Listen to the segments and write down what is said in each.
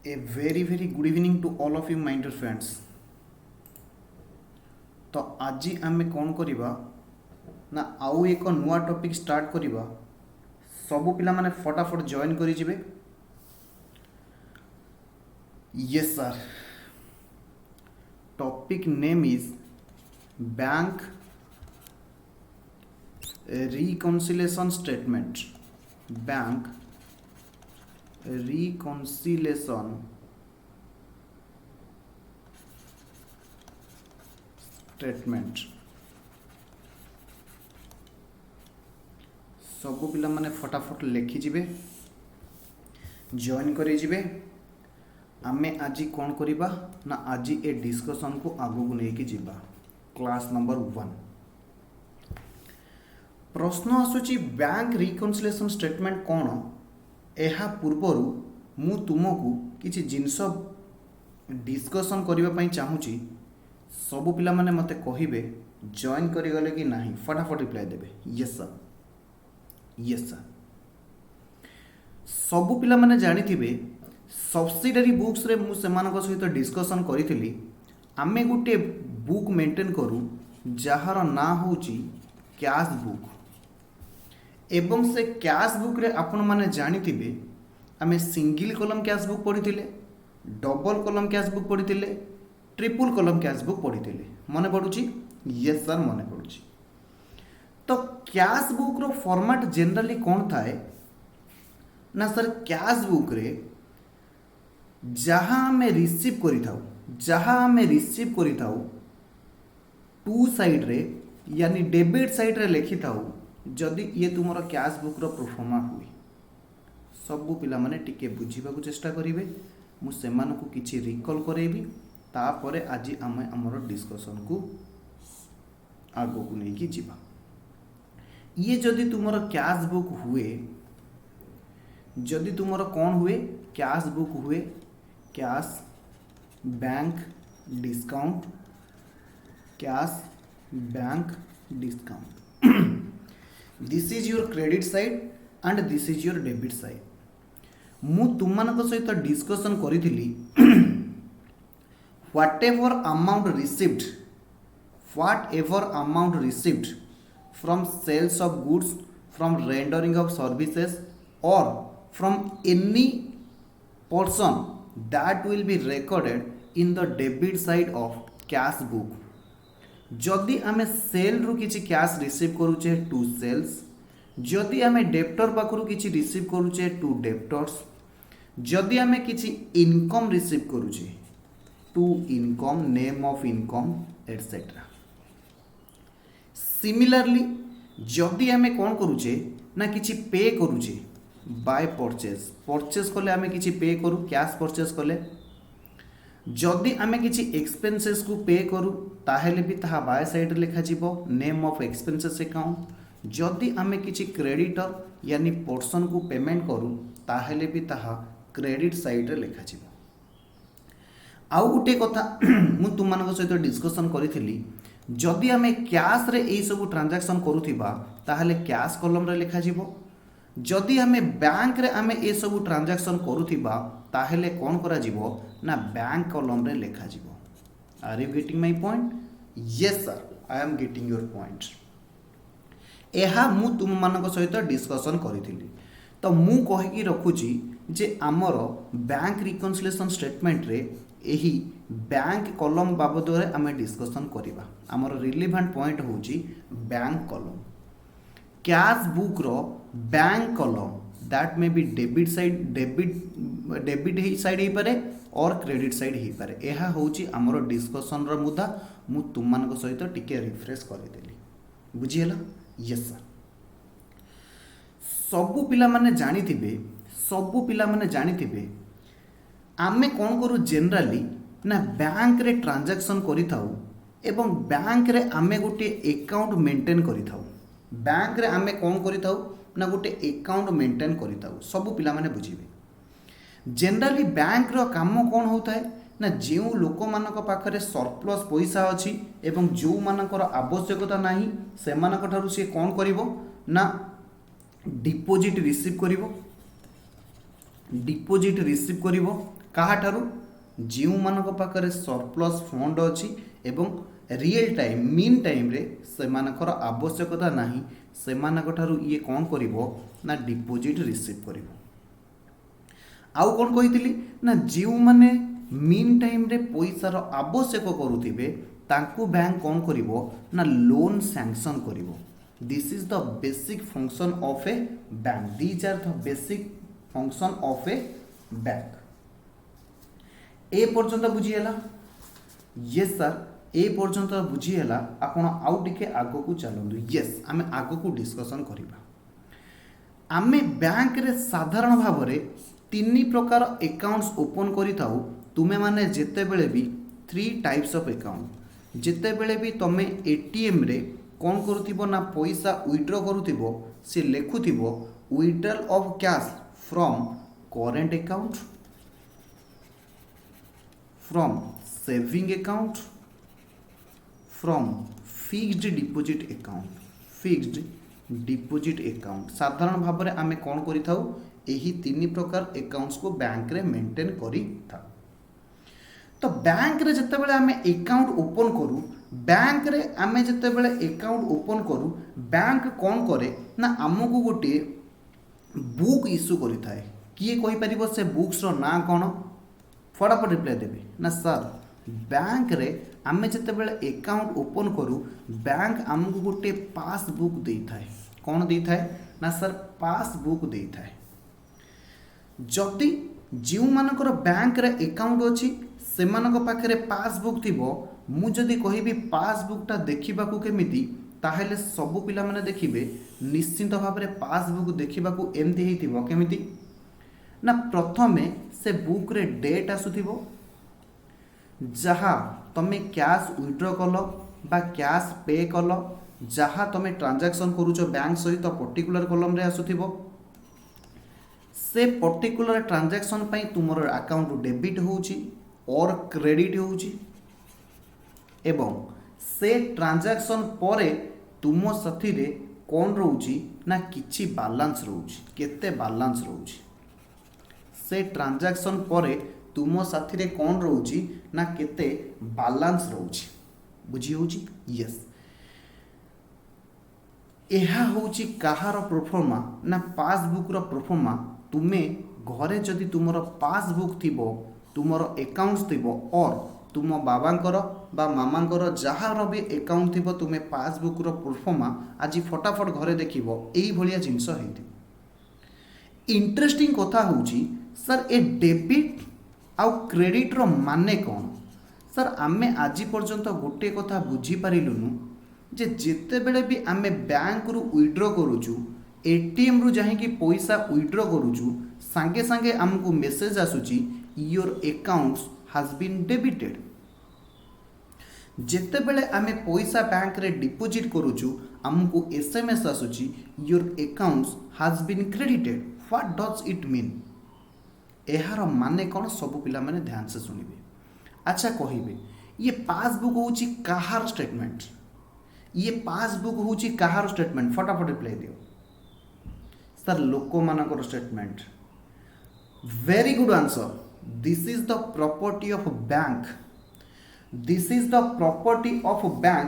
A very good evening to all of you my dear friends. तो आज आम कौन करवा ना आउ एक नुआ टॉपिक स्टार्ट करवा सबु पिला माने फटाफट जॉइन करी जिवे. Yes sir. Topic name is bank reconciliation statement. Bank reconciliation statement. सबु पिला माने फटाफट लिखि जिवे जॉइन करि जिवे. आमे आज कौन करिबा ना आज ए डिस्कशन को आगु को लेके जिबा. क्लास नंबर 1 प्रश्न आसुची बैंक रिकॉन्सिलेशन स्टेटमेंट कौन. एहा पूर्वरु मु तुमको किछि जिनस डिस्कशन करिबा पई चाहूची. सबु पिला माने मते कहिबे जॉइन करि गले कि नाही. फटाफट रिप्लाई देबे यस सर यस सर. सबु पिला माने जानिथिबे सब्सिडरी बुक्स रे मु सेमानक सहित डिस्कशन करिथिली. आमे गुटे बुक मेंटेन करू जहार ना होची कैश बुक. एवं से कैश बुक रे आपण माने जानिथिबे आमे सिंगल कॉलम कैश बुक पढिथिले, डबल कॉलम कैश बुक पढिथिले, ट्रिपल कॉलम कैश बुक पढिथिले. मने पडुची यस सर मने पडुची. तो कैश बुक रो फॉर्मेट जनरली कौन थाए ना सर कैश बुक रे जहाँ आम रिसीव करी थाउ टू साइड रे यानी डेबिट साइड रे लिखि थाउ जदि ये तुमर कैश बुक रो परफॉर्मा हुई. सबु पिला माने टिके बुझीबा को चेष्टा करिवे. मु सेमानकु किछि रिकॉल करेबी तापरे आज आम हमर डिस्कशन को आगो को लेके जीवा. ये जदि तुमर कैश बुक हुए, जदि तुमर कौन हुए कैश बुक हुए, cash bank discount, cash bank discount. This is your credit side and this is your debit side. मु तुमମାନଙ୍କ सहित discussion करिथिली whatever amount received from sales of goods, from rendering of services or from any portion that will be recorded in the debit side of cash book. जदि आमे cell रु किछि cash receive करूचे to sales, जदि आमे debtor पाखरु किछि receive करूचे to debtors, जदि आमे किछि इनकम रिसीव करूचे to income, name of income etcetera. Similarly जदि आमे कौन करूचे ना किछि पे करूचे बाय परचेज कले आमे किछि पे करू कैश परचेज कले. जदि आमे किछि एक्सपेंसेस को पे करू ताहेले भी ताहा बाय साइड लिखा जिवो नेम ऑफ एक्सपेंसेस अकाउंट. जदि आमे किछि क्रेडिटर यानी पोर्शन को पेमेंट करू ताहेले भी ताहा क्रेडिट साइड रे लिखा जिवो. आउ गोटे कथा मु तुमମାନଙ୍କ सहित डिस्कशन करिथिली जदि आमे कैश रे एई सब ट्रांजैक्शन करूथिबा ताहेले कैश कॉलम रे लिखा जिवो. जदि आमे बैंक रे आमे ए सब ट्रांजैक्शन करूथिबा ताहेले कोन करा जिवो ना बैंक कॉलम रे लिखा जिवो. Are you getting my point. Yes sir I am getting your point. एहा मु तुमମାନଙ୍କ सहित डिस्कशन करिथिली. तो मु कहिकी रखुची जे आमर बैंक रिकॉन्सिलेशन स्टेटमेंट रे एही बैंक कॉलम बाबद रे आमे डिस्कशन करिबा. आमर रिलेवेंट पॉइंट होची बैंक कॉलम. कैश बुक रो bank column that may be debit side, debit ही साइड ही पारे और क्रेडिट साइड ही पारे. एहा होची आमर डिस्कशन रो मुद्दा. मु तुमମାନଙ୍କ सहित टिके रिफ्रेश करि देली. बुझी हला. Yes sir. सबु पिला माने जानिथिबे आमे कौन करू जनरली ना बैंक रे ट्रांजैक्शन करि थाउ एवं बैंक रे आमे गोटे अकाउंट मेंटेन करि थाउ. बैंक रे आमे कौन करि थाउ ना गोटे अकाउंट मेंटेन करि थाउ. सबु पिला माने बुझिबे जनरली बैंक रो काम कौन होता है ना जो लोक मानक पाखरे सरप्लस पैसा अच्छी एवं जो मानकर आवश्यकता नाही सेमानक ठारू से कौन करिवो ना डिपोजिट रिसीव करिवो କାହାଠାରୁ ଯେଉଁମାନଙ୍କ ପାଖରେ ସରପ୍ଲସ୍ ଫଣ୍ଡ ଅଛି ଏବଂ रियल टाइम मीन टाइम रे सेमानकर आवश्यकता नहीं सेमानकठारु ये कौन करिवो ना डिपोजिट रिसीव करिवो। आउ कौन कही ना जो माने मीन टाइम रे पैसार आवश्यक करुथिबे तांकु बैंक कौन करिवो ना लोन सैंक्शन करिवो। This is the basic function of a bank. These are the basic function of a bank. ए पर्यंत बुझीगला? यस सर, ए पर्यंत बुझीगला। आपण आउ टिके आगो को चलंदु। यस, आमे आगो को डिस्कशन करिबा। आमे बैंक रे साधारण भाव रे तीन प्रकार अकाउंट्स ओपन करिताउ। तुमे माने जेते बेले भी 3 टाइप्स ऑफ अकाउंट। जेते बेले भी तमे एटीएम रे कौन करुथिबो ना पैसा विथड्रॉ करुथिबो, से लेखुथिबो withdrawal of cash from current account, from saving account, from fixed deposit account. Fixed deposit account साधारण भाव में आमे कौन करिथाउ एही 3 प्रकार अकाउंट्स को बैंक रे मेंटेन करी था। तो बैंक रे जते बेले आमे अकाउंट ओपन करू, बैंक रे आमे जते बेले अकाउंट ओपन करू, बैंक कौन करे ना आमको गोटे बुक इश्यू करि थाए। किए कहि परिबो से बुक्स रो ना कोन? फटाफट रिप्लाई देबे ना सर। बैंक रे आमे जते बेले अकाउंट ओपन करू, बैंक आमको गोटे पासबुक देई थाए। कौन देई थाए ना सर? पासबुक देई थाए। जदि जो मानकर बैंक रे अकाउंट अछि सेमानक पाखरे पासबुक थिबो, मु जदि कहिबी पासबुकटा देखिबाकू केमिति, ताहेले सबु पिला माने देखिबे निश्चित भाव में पासबुक देखिबाकू एमती हेतिबो। केमिति ना प्रथमे से बुक रे डेट आसुथिबो, जहा तमे कैश विथड्रॉ कलो बा कैश पे कलो, जहा तमे ट्रांजैक्शन करूचो बैंक सहित पर्टिकुलर कॉलम रे आसुथिबो। से पर्टिकुलर ट्रांजैक्शन पई तुमर अकाउंट डेबिट होउची और क्रेडिट होउची, एवं से ट्रांजैक्शन परे तुम साथी रे कौन रोची ना किछि बैलेंस रोची, केते बैलेंस रोची। से ट्रांजैक्शन परे तुम साथी रे कौन रोची ना केते बैलेंस रोची। बुझी होची? यस। एहा होची कहार प्रोफर्मा ना पासबुक रो प्रोफर्मा। तुमे घरे जदि तुमर पासबुक थिबो, तुमर अकाउंट्स थिबो और तुम बाबांकर बा मामांकर जहार भी अकाउंट थिबो, तुमे पासबुक रो प्रोफर्मा आज फटाफट घरे देखिबो एई भलिया जिंस हेति। इंटरेस्टिंग कथा होची सर ए डेबिट आउ क्रेडिट रो माने कोन? सर आमे आज पर्यंत गोटे कथा बुझी पारिलुनु जे जेते बेले भी आमे बैंक रु विथड्रॉ करूचु, एटीएम रु जाहि कि पैसा विथड्रॉ करूचु, संगे संगे हमको मेसेज आसुची your accounts has been debited. जेते बेले आमे पैसा बैंक रे डिपोजिट करूचु, हमको एसएमएस आसुची your accounts has been credited. What does it mean? एहार माने कौन? सब पिला माने ध्यान से सुनिबे। अच्छा कहिबे ये पासबुक होची कहार स्टेटमेंट? ये पासबुक होची कहार स्टेटमेंट? फटाफट रिप्लाई दियो सर। लोक मानकर statement. Very good answer. This is the property of bank. This is the property of bank.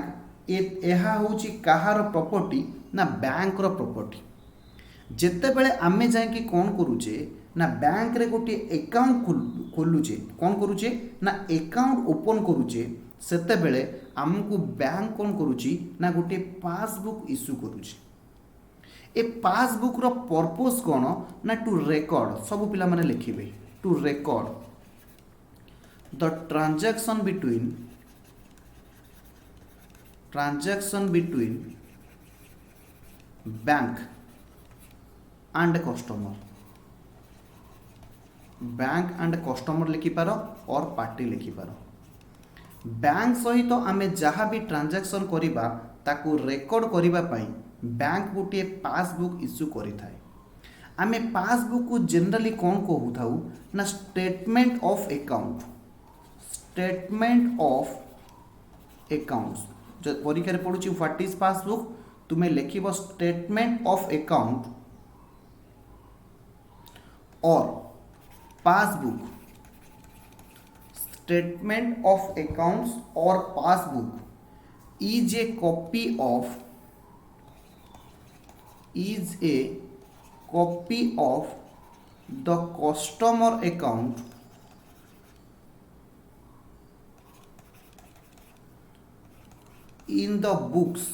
एहा होची कहार प्रॉपर्टी ना बैंक रो प्रॉपर्टी। जेते बेले आमे जाय कि कोन करूचे ना बैंक रे गोटे अकाउंट खोलुचे, कौन करूचे ना अकाउंट ओपन करूचे, सेते बेले हमको बैंक कौन करूची ना गोटे पासबुक इश्यू करूची। ए पासबुक रो पर्पस कौन ना टू रेकॉर्ड, सब पिला माने लिखिबे to record the transaction between bank and customer. Bank and customer लिखिपार और पार्टी लिखिपार। बैंक सहित आमे जहाँ भी ट्रांजैक्शन करिबा ताकू रेकॉर्ड करिबा पाई बैंक गोटे पासबुक इश्यू करि थाए। आमे पासबुक को जनरली कौन कहू थाउ ना statement of account. Statement of accounts जो परीक्षा रे पढुची व्हाट इज पासबुक, तुमे लिखिबो स्टेटमेंट ऑफ अकाउंट और passbook statement of accounts or passbook is a copy of the customer account in the books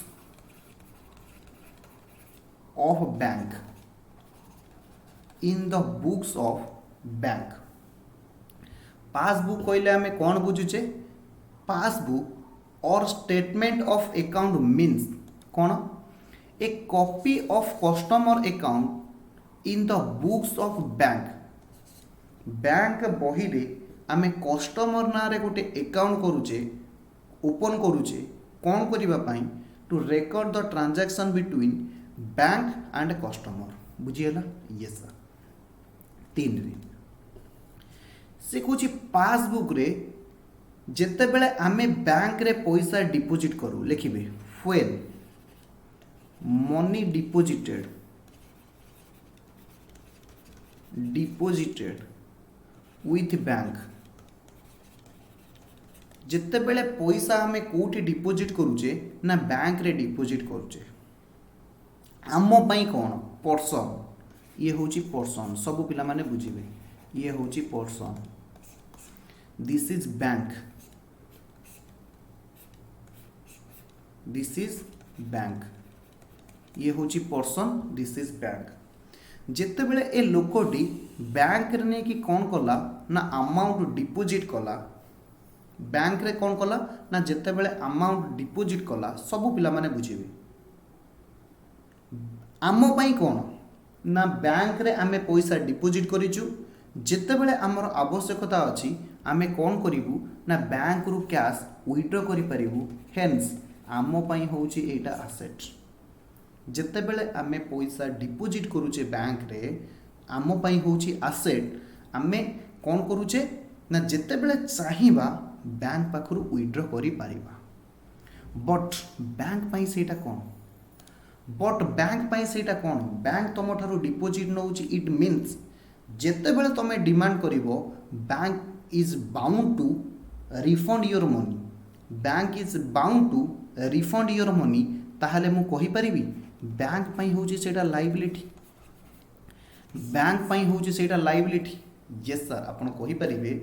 of bank passbook कहले आमे कौन बुझुचे passbook और statement of account means कौन ए copy of customer account in the books of bank बही रे आमे customer ना रे गोटे अकाउंट करूचे ओपन करूचे कौन करबा पई to record the transaction between bank and customer बुझिएला यस सर 3 रे से कुछ पासबुक रे जेते बेले आमे बैंक रे पैसा डिपोजिट करू लिखिबे when money deposited with bank जिते बेले पैसा आमे कोठी डिपोजिट करूचे ना बैंक रे डिपोजिट करूचे आम पई कौन पर्सन ये होची पर्सन सब पिला माने बुझिबे ये होची पर्सन दिस इज बैंक ये होची पर्सन दिस इज बैंक जिते बेले ए लोकटी बैंक रे ने कि कौन कला ना अमाउंट डिपोजिट कला बैंक रे कौन कला ना जिते बेले अमाउंट डिपोजिट कला सब पिला माने बुझिबे आम पई कौन ना बैंक रे आमे पैसा डिपोजिट करिचु जिते बेले आमर आवश्यकता अछि आमे कौन करिवु ना बैंक रु कैश विथड्रॉ करि परिवु हेंस आम पई होउची एटा एसेट जिते बेले आमे पैसा डिपोजिट करूचे बैंक रे आम पई होउची एसेट आमे कौन करूचे ना जिते बेले चाहिबा बैंक पाखरु विथड्रॉ करि परिबा बट बैंक पई सेटा कौन बैंक तुम ठारू डिपोजिट नौची इट मीन्स जिते बेले तुम डिमांड करिवो bank is bound to refund your money ताहले मु कहि परिबी बैंक पई होची सेटा लायबिलिटी यस सर आपण कहि परिबे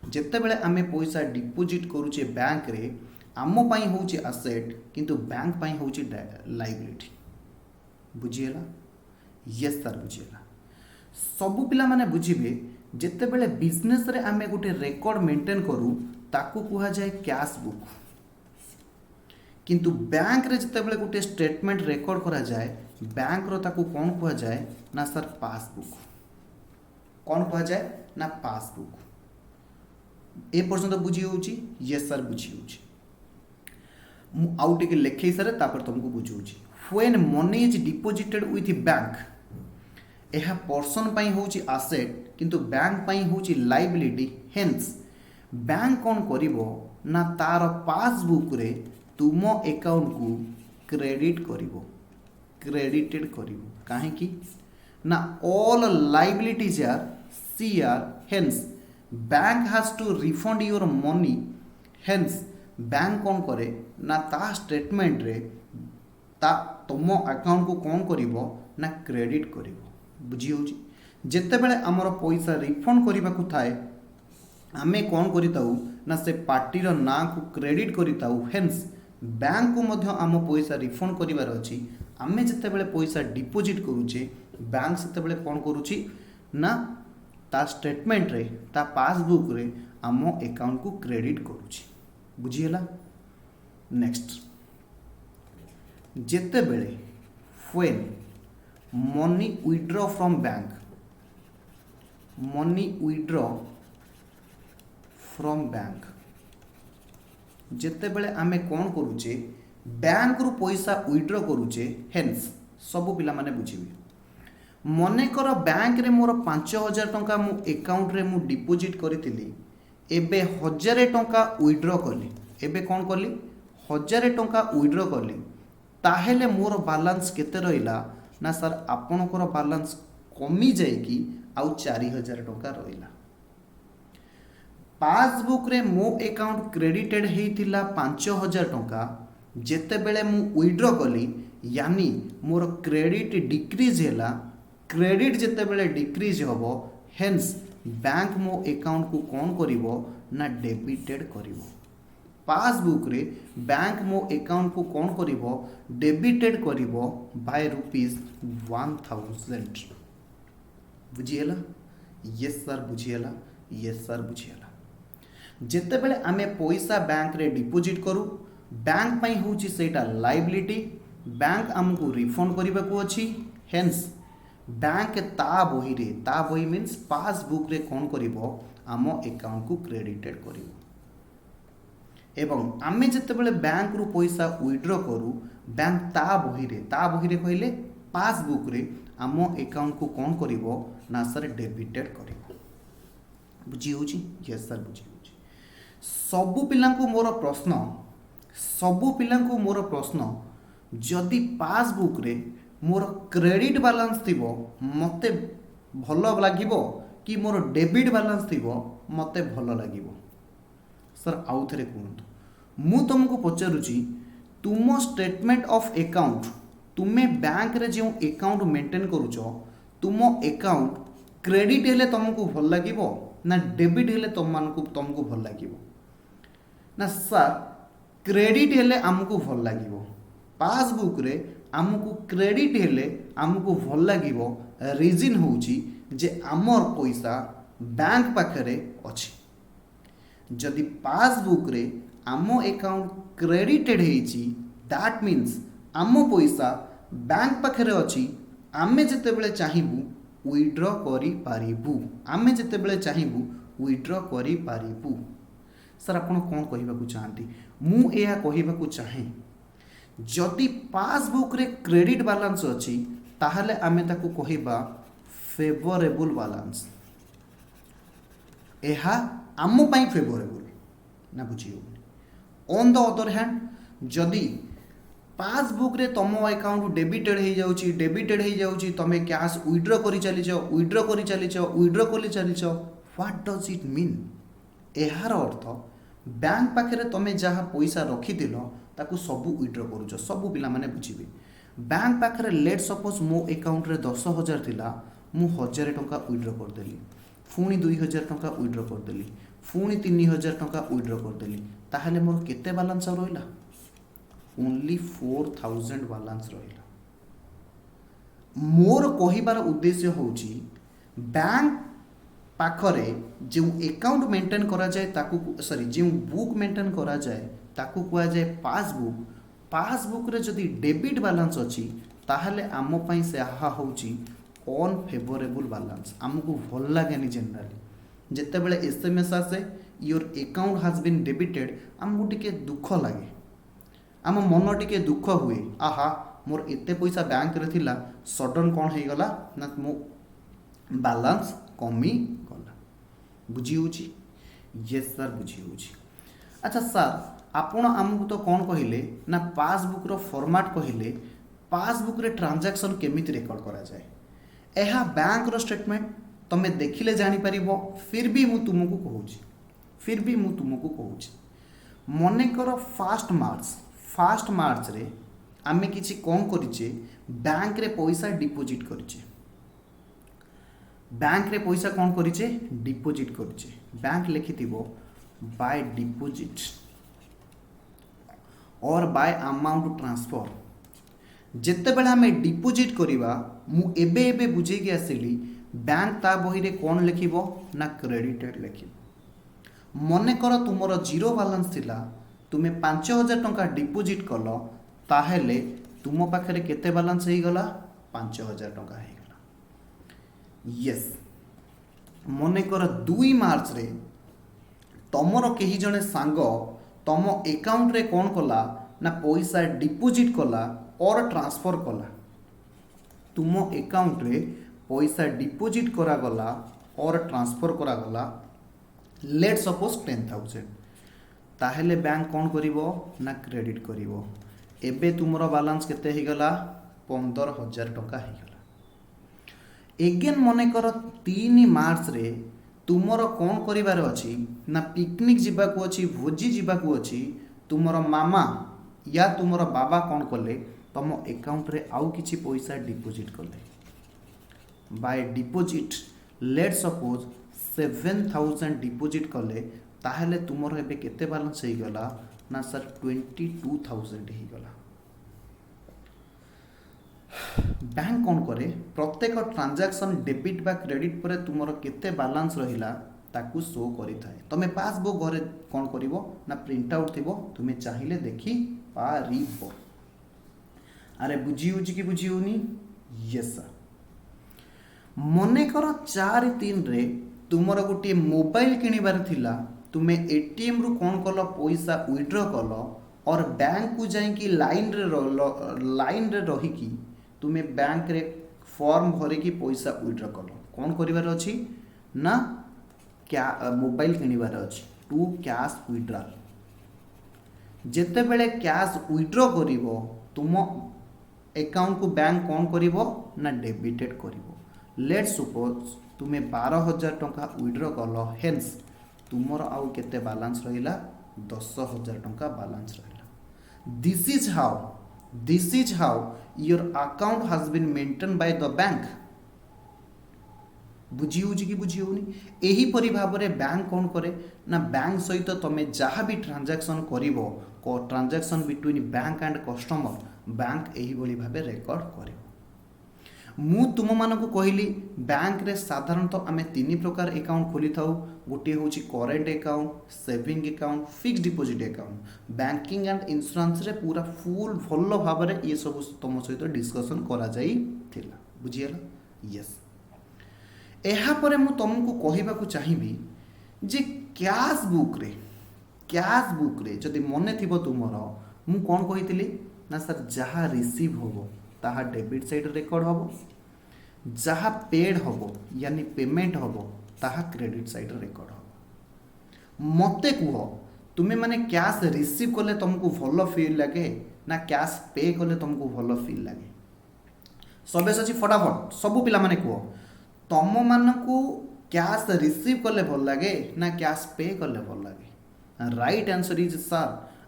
जिते बेले आमे पैसा डिपोजिट करूचे बैंक रे आम पई होची एसेट किंतु बैंक पई होची लायबिलिटी बुझिएला यस सर बुझिएला सबु पिला माने बुझिबे जिते बेले बिजनेस रे आमे गोटे रेकॉर्ड मेंटेन करू ताकू कुहा जाए कैश बुक किंतु बैंक रे जिते बेले गोटे स्टेटमेंट रेकॉर्ड करा जाए बैंक रो ताकू कौन कुहा जाए ना सर पासबुक कौन कुहा जाए ना पासबुक ए पर्यंत बुझी होउची यस सर बुझी होउची मु आउ टिके लेखै सर तापर तुमको बुझौची when money is deposited with bank यह पर्सन पई होउची एसेट किंतु बैंक पई होउची लायबिलिटी हेंस बैंक कौन करिवो ना तार पासबुक रे तुम अकाउंट को क्रेडिटेड करिवो काहे कि ना all liabilities are CR hence bank has to refund your money hence bank कौन करे ना ता स्टेटमेंट रे ता तुम अकाउंट को कौन करिवो ना क्रेडिट करिवो बुझी होची जेते बेले हमर पैसा रिफंड करिबा को थाए आमे कौन करिताऊ ना से पार्टीर ना को क्रेडिट करिताऊ हेंस बैंक को मध्य आम पैसा रिफंड करिवार अछि आमे जेते बेले पैसा डिपोजिट करूचे बैंक सेते बेले कौन करूची ना ता स्टेटमेंट रे ता पासबुक रे आम अकाउंट को क्रेडिट करूची बुझिएला नेक्स्ट जेते बेले when money withdraw from bank जेते बेले आमे कौन करूचे बैंक रु पैसा विथड्रॉ करूचे हेंस सब पिला माने बुझिबे मने कर बैंक रे मोर 5000 टंका मु अकाउंट रे मु डिपोजिट करितिली एबे 1000 टंका विथड्रॉ कली एबे कौन कली 1000 टंका विथड्रॉ कली ताहेले मोर बैलेंस केते रहिला ना सर आपनकर बैलेंस कमी जाए कि आउ 4000 टंका रहिला पासबुक रे मो अकाउंट क्रेडिटेड होइतिला 5000 टंका जेतेबेले मु विड्रॉ कली यानी मोर क्रेडिट डिक्रीज हैला क्रेडिट जेतेबेले डिक्रीज हबो हेंस बैंक मो अकाउंट को कौन करिवो ना डेबिटेड करिवो पासबुक रे बैंक मो अकाउंट को कौन करिवो डेबिटेड करिवो बाय ₹1000 बुझिएला यस सर बुझिएला यस सर बुझिएला जेतेबेले आमे पैसा बैंक रे डिपोजिट करू बैंक पई होची सेटा लायबिलिटी बैंक हमको रिफंड करबा को अछि हेंस बैंक ता बही मीन्स पासबुक रे कौन करिवो आम अकाउंट को क्रेडिटेड करिवो एवं आमे जेतेबेले बैंक रु पैसा विड्रॉ करू बैंक ता बही रे कहले पासबुक रे आम अकाउंट को कौन करिवो ना सर डेबिटेड करिवो बुझी होची यस सर बुझी होची सबु पिलांको मोर प्रश्न जदि पासबुक रे मोर क्रेडिट बैलेंस थिबो मते भलो लागिबो कि मोर डेबिट बैलेंस थिबो मते भलो लागिबो सर आउ थरे कहतु मु तुमको पचारुची तुम स्टेटमेंट ऑफ अकाउंट तुमे बैंक रे जो अकाउंट मेंटेन करूछ तुम अकाउंट क्रेडिट हेले तुमको भल लागिबो ना डेबिट हेले तुमको भल लागिबो ना सर क्रेडिट हेले हमको भल लागिबो पासबुक रे हमको क्रेडिट हेले हमको भल लागिबो रीजन होउची जे हमर पैसा बैंक पाखरे अछि जदि पासबुक रे आम अकाउंट क्रेडिटेड हेची दैट मीन्स आम पैसा बैंक पाखरे अछि आमे जेतेबेले चाहिबू विड्रॉ करि पारिबू आमे जेतेबेले चाहिबू विड्रॉ करि पारिबू सर आपण कोन कहिबाकू चाहंती मु एहा कहिबाकू चाहे जदि पासबुक रे क्रेडिट बैलेंस अछि ताहले आमे ताकू कहिबा फेवरेबल बैलेंस एहा आम पई फेवरेबल ना बुझियो ऑन द अदर हैंड जदि पासबुक रे तुम अकाउंट डेबिटेड हो जाउची तमे कैश विड्रॉ करि चलीछ व्हाट डज इट मीन एहार अर्थ बैंक पाखे तुम जहाँ पैसा रखिथिल ताकू सबू विड्रॉ करूछ सबू पिला माने बुझिबे बैंक पाखे लेट सपोज मो अकाउंट रे 10,000 थिला मु 1,000 टंका विड्रॉ करदेली पुणी 2,000 टंका विड्रॉ करदेली पुणी 3,000 टंका विड्रॉ करदेली ताहले मोर केते बैलेंस रहिला ओनली 4,000 बैलेंस रहिला मोर कहिबार उद्देश्य होची बैंक पाखरे जो अकाउंट मेंटेन करा जाए ताकू सॉरी जो बुक मेंटेन करा जाए ताकू कुआ जाए पासबुक रे जदि डेबिट बैलेंस अछि ताहले आम पई से आहा होची अनफेवरेबल बैलेंस आमको भल लागेनी जनरली जेतेबेले एसएमएस आसे your account has been debited आमको टिके दुख लागे आम मन टिके दुख हुए आहा मोर एते पैसा बैंक रे थिला सडन कोन हे गला ना मो बैलेंस कमी गला बुझी होची यस सर बुझी होची अच्छा सर आपण आमको तो कौन कहले ना पासबुक रो फॉर्मेट कहले पासबुक रे ट्रांजैक्शन केमिति रिकॉर्ड करा जाए एहा बैंक रो स्टेटमेंट तमे देखिले जानि परिबो फिर भी मु तुमको कहूची मने कर फास्ट मार्च रे आमे किछि कोन करिचे बैंक रे पैसा डिपोजिट करिचे बैंक रे पैसा कौन करिचे डिपोजिट करिचे बैंक लिखिथिबो बाय डिपोजिट और बाय अमाउंट ट्रांसफर जेते बेला हमें डिपोजिट करिवा मु एबे बुझे के आसिली बैंक ता बही रे कौन लिखिबो ना क्रेडिटेड लिखिबो मने कर तुमरो जीरो बैलेंस थिला तुमे 5,000 टंका डिपोजिट कलो ताहेले तुम पाखरे केते बैलेंस हे गला 5,000 टंका हे गला यस मने कर 2 मार्च रे तमरो केही जने सांग तम अकाउंट रे कौन कला ना पैसा डिपोजिट कला और ट्रांसफर कला तुम अकाउंट रे पैसा डिपोजिट करा गला और ट्रांसफर करा गला लेट सपोज 10,000 ताहेले बैंक कौन करिवो ना क्रेडिट करिवो एबे तुमरो बैलेंस केते हे गला 15,000 टंका हे गला एगेन मने कर 3 मार्च रे तुमर कौन करिवार अछि ना पिकनिक जीवाकू अछि भोजी जीवाकू अछि तुमर मामा या तुमर बाबा कौन कले तुम अकाउंट रे आउ किछि पैसा डिपोजिट कले by deposit let suppose 7,000 deposit कले ताहले तुमर एबे केते बैलेंस हे गला ना सर 22,000 हे गला। बैंक कौन करे प्रत्येक ट्रांजैक्शन डेबिट बा क्रेडिट पर तुमर केते बैलेंस रहिला ताकू शो करि थाए। तमे पासबुक घरे कौन करिवो ना प्रिंट आउट थिबो तुमे चाहिले देखि पारिबो। अरे बुझी होची कि बुझी होनी यस सर। मने कर 4-3 रे तुमर गोटे मोबाइल किनिबार थिला तुमे एटीएम रु कौन कल पैसा विड्रॉ कल और बैंक को जाई कि लाइन रे रही कि तुमे बैंक रे फॉर्म भरे कि पैसा विड्रॉ कल कौन करिवार अछि ना क्या मोबाइल किनिबार अछि टू कैश विड्रॉल। जेते बेले कैश विड्रॉ करिवो तुम अकाउंट को बैंक कौन करिवो ना डेबिटेड करिवो। लेट सपोज तुमे 12,000 टंका विड्रॉ कल हेन्स तुमर आउ केते बैलेंस रहिला 10,000 टंका बैलेंस रहिला। This is how your account has been maintain by the bank. बुझी होची कि बुझी होनी एही परि भाबरे बैंक कौन करे ना बैंक सहित तमे जहाँ भी ट्रांजैक्शन करिवो को transaction between bank and customer bank एही बोली भाबे रेकॉर्ड करिवो। मु तुम मानकु कहली बैंक रे साधारणतः आमे 3 प्रकार अकाउंट खोली थाउ गोटे होची current account saving account fixed deposit account. Banking and insurance रे पूरा फुल भल्लो भाबरे ये सब तुम सहित डिस्कशन करा जाई थिला बुझियला यस। एहा परे मु तुमको कहिबाकू चाहिबी जे कैश बुक रे जदि मने थिबो तुमरो मु कोन कहितली ना सर जहाँ रिसीव होबो ताहा डेबिट साइड रेकॉर्ड होबो जहाँ पेड होबो यानी पेमेंट होबो ताहा क्रेडिट साइड रेकॉर्ड होबो। मते कुह तुमे माने कैश रिसीव कले तुमको भलो फील लगे ना कैश पे कले तुमको भलो फील लगे सबेस अछि फटाफट सब पिला माने कुह तुम मानकू कैश रिसीव कले भल लगे ना कैश पे कले भल लगे। राइट आंसर इज सर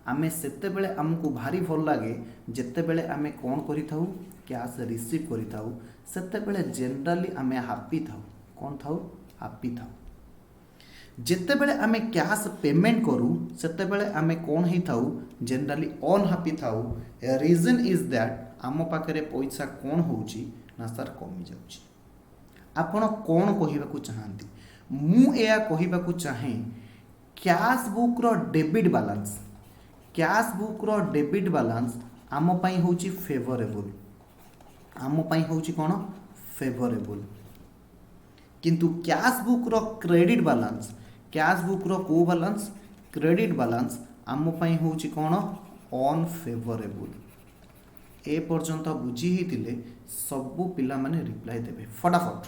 आमे सेते बेले हमको भारी भल लगे जेते बेले आमे कौन करि थाउ कैश रिसीव करि थाउ सेते बेले जनरली आमे हैप्पी थाउ कौन थाउ हैप्पी थाउ। जेते बेले आमे कैश पेमेंट करू सेते बेले आमे कौन ही थाउ जनरली अनहैप्पी थाउ। रीजन इज दैट आम पाखरे पैसा कौन होउची ना सर कमी जाउची। आपण कौन कहिबाकू चाहंती मु एया कहिबाकू चाहे कैश बुक रो डेबिट बैलेंस आम पई होची फेवरेबल आम पई होची कोन फेवरेबल किंतु कैश बुक रो क्रेडिट बैलेंस कैश बुक रो को बैलेंस क्रेडिट बैलेंस आम पई होची कोन अनफेवरेबल। ए पर्यंत बुझी हितिले सबु पिला माने रिप्लाई देबे फटाफट।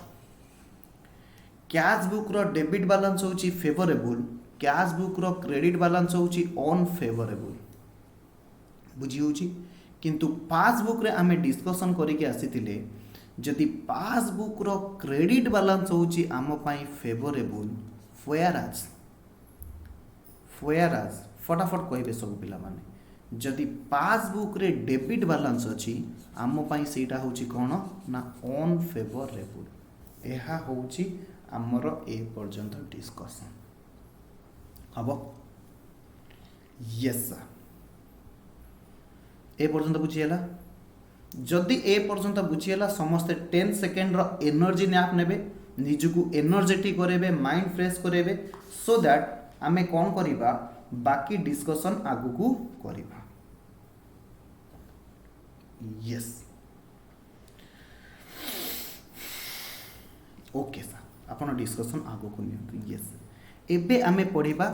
कैश बुक रो डेबिट बैलेंस होची फेवरेबल कैश बुक रो क्रेडिट बैलेंस होची अनफेवरेबल बुझी होची किंतु पासबुक रे आमे डिस्कशन करिके आसीथिले जदि पासबुक रो क्रेडिट बैलेंस होची आम पई फेवरेबल व्हेयरएज फटाफट कहबे सब पिला माने जदि पासबुक रे डेबिट बैलेंस अछि आम पई सेटा होची कोन ना अनफेवरेबल। एहा होची आमर ए पर्यंत डिस्कशन हबो यस सर। ए पर्यंत बुझीला जदि ए पर्यंत बुझीला समस्त 10 सेकेंड रो एनर्जी नैप नेबे निजुकू एनर्जेटिक करेबे माइंड फ्रेश करेबे सो दैट आमे कोन करिबा बाकी डिस्कशन आगु को करिबा यस ओके सर आपण डिस्कशन आगु को नियंतु यस। एबे आमे पढ़िबा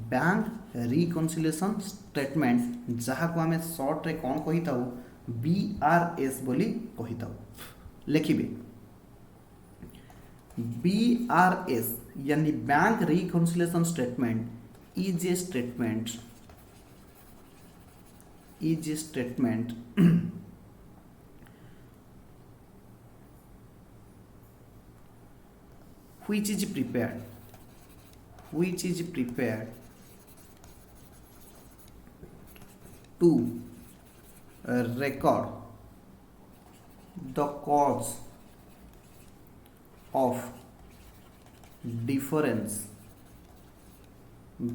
बैंक रिकन्सिलिएशन स्टेटमेंट जहाँ को आमे शॉर्ट रे कौन कही थाउ BRS बोली कही थाउ लिखिबे BRS यानी bank reconciliation statement is a statement which is prepared which is prepared to record the cause of difference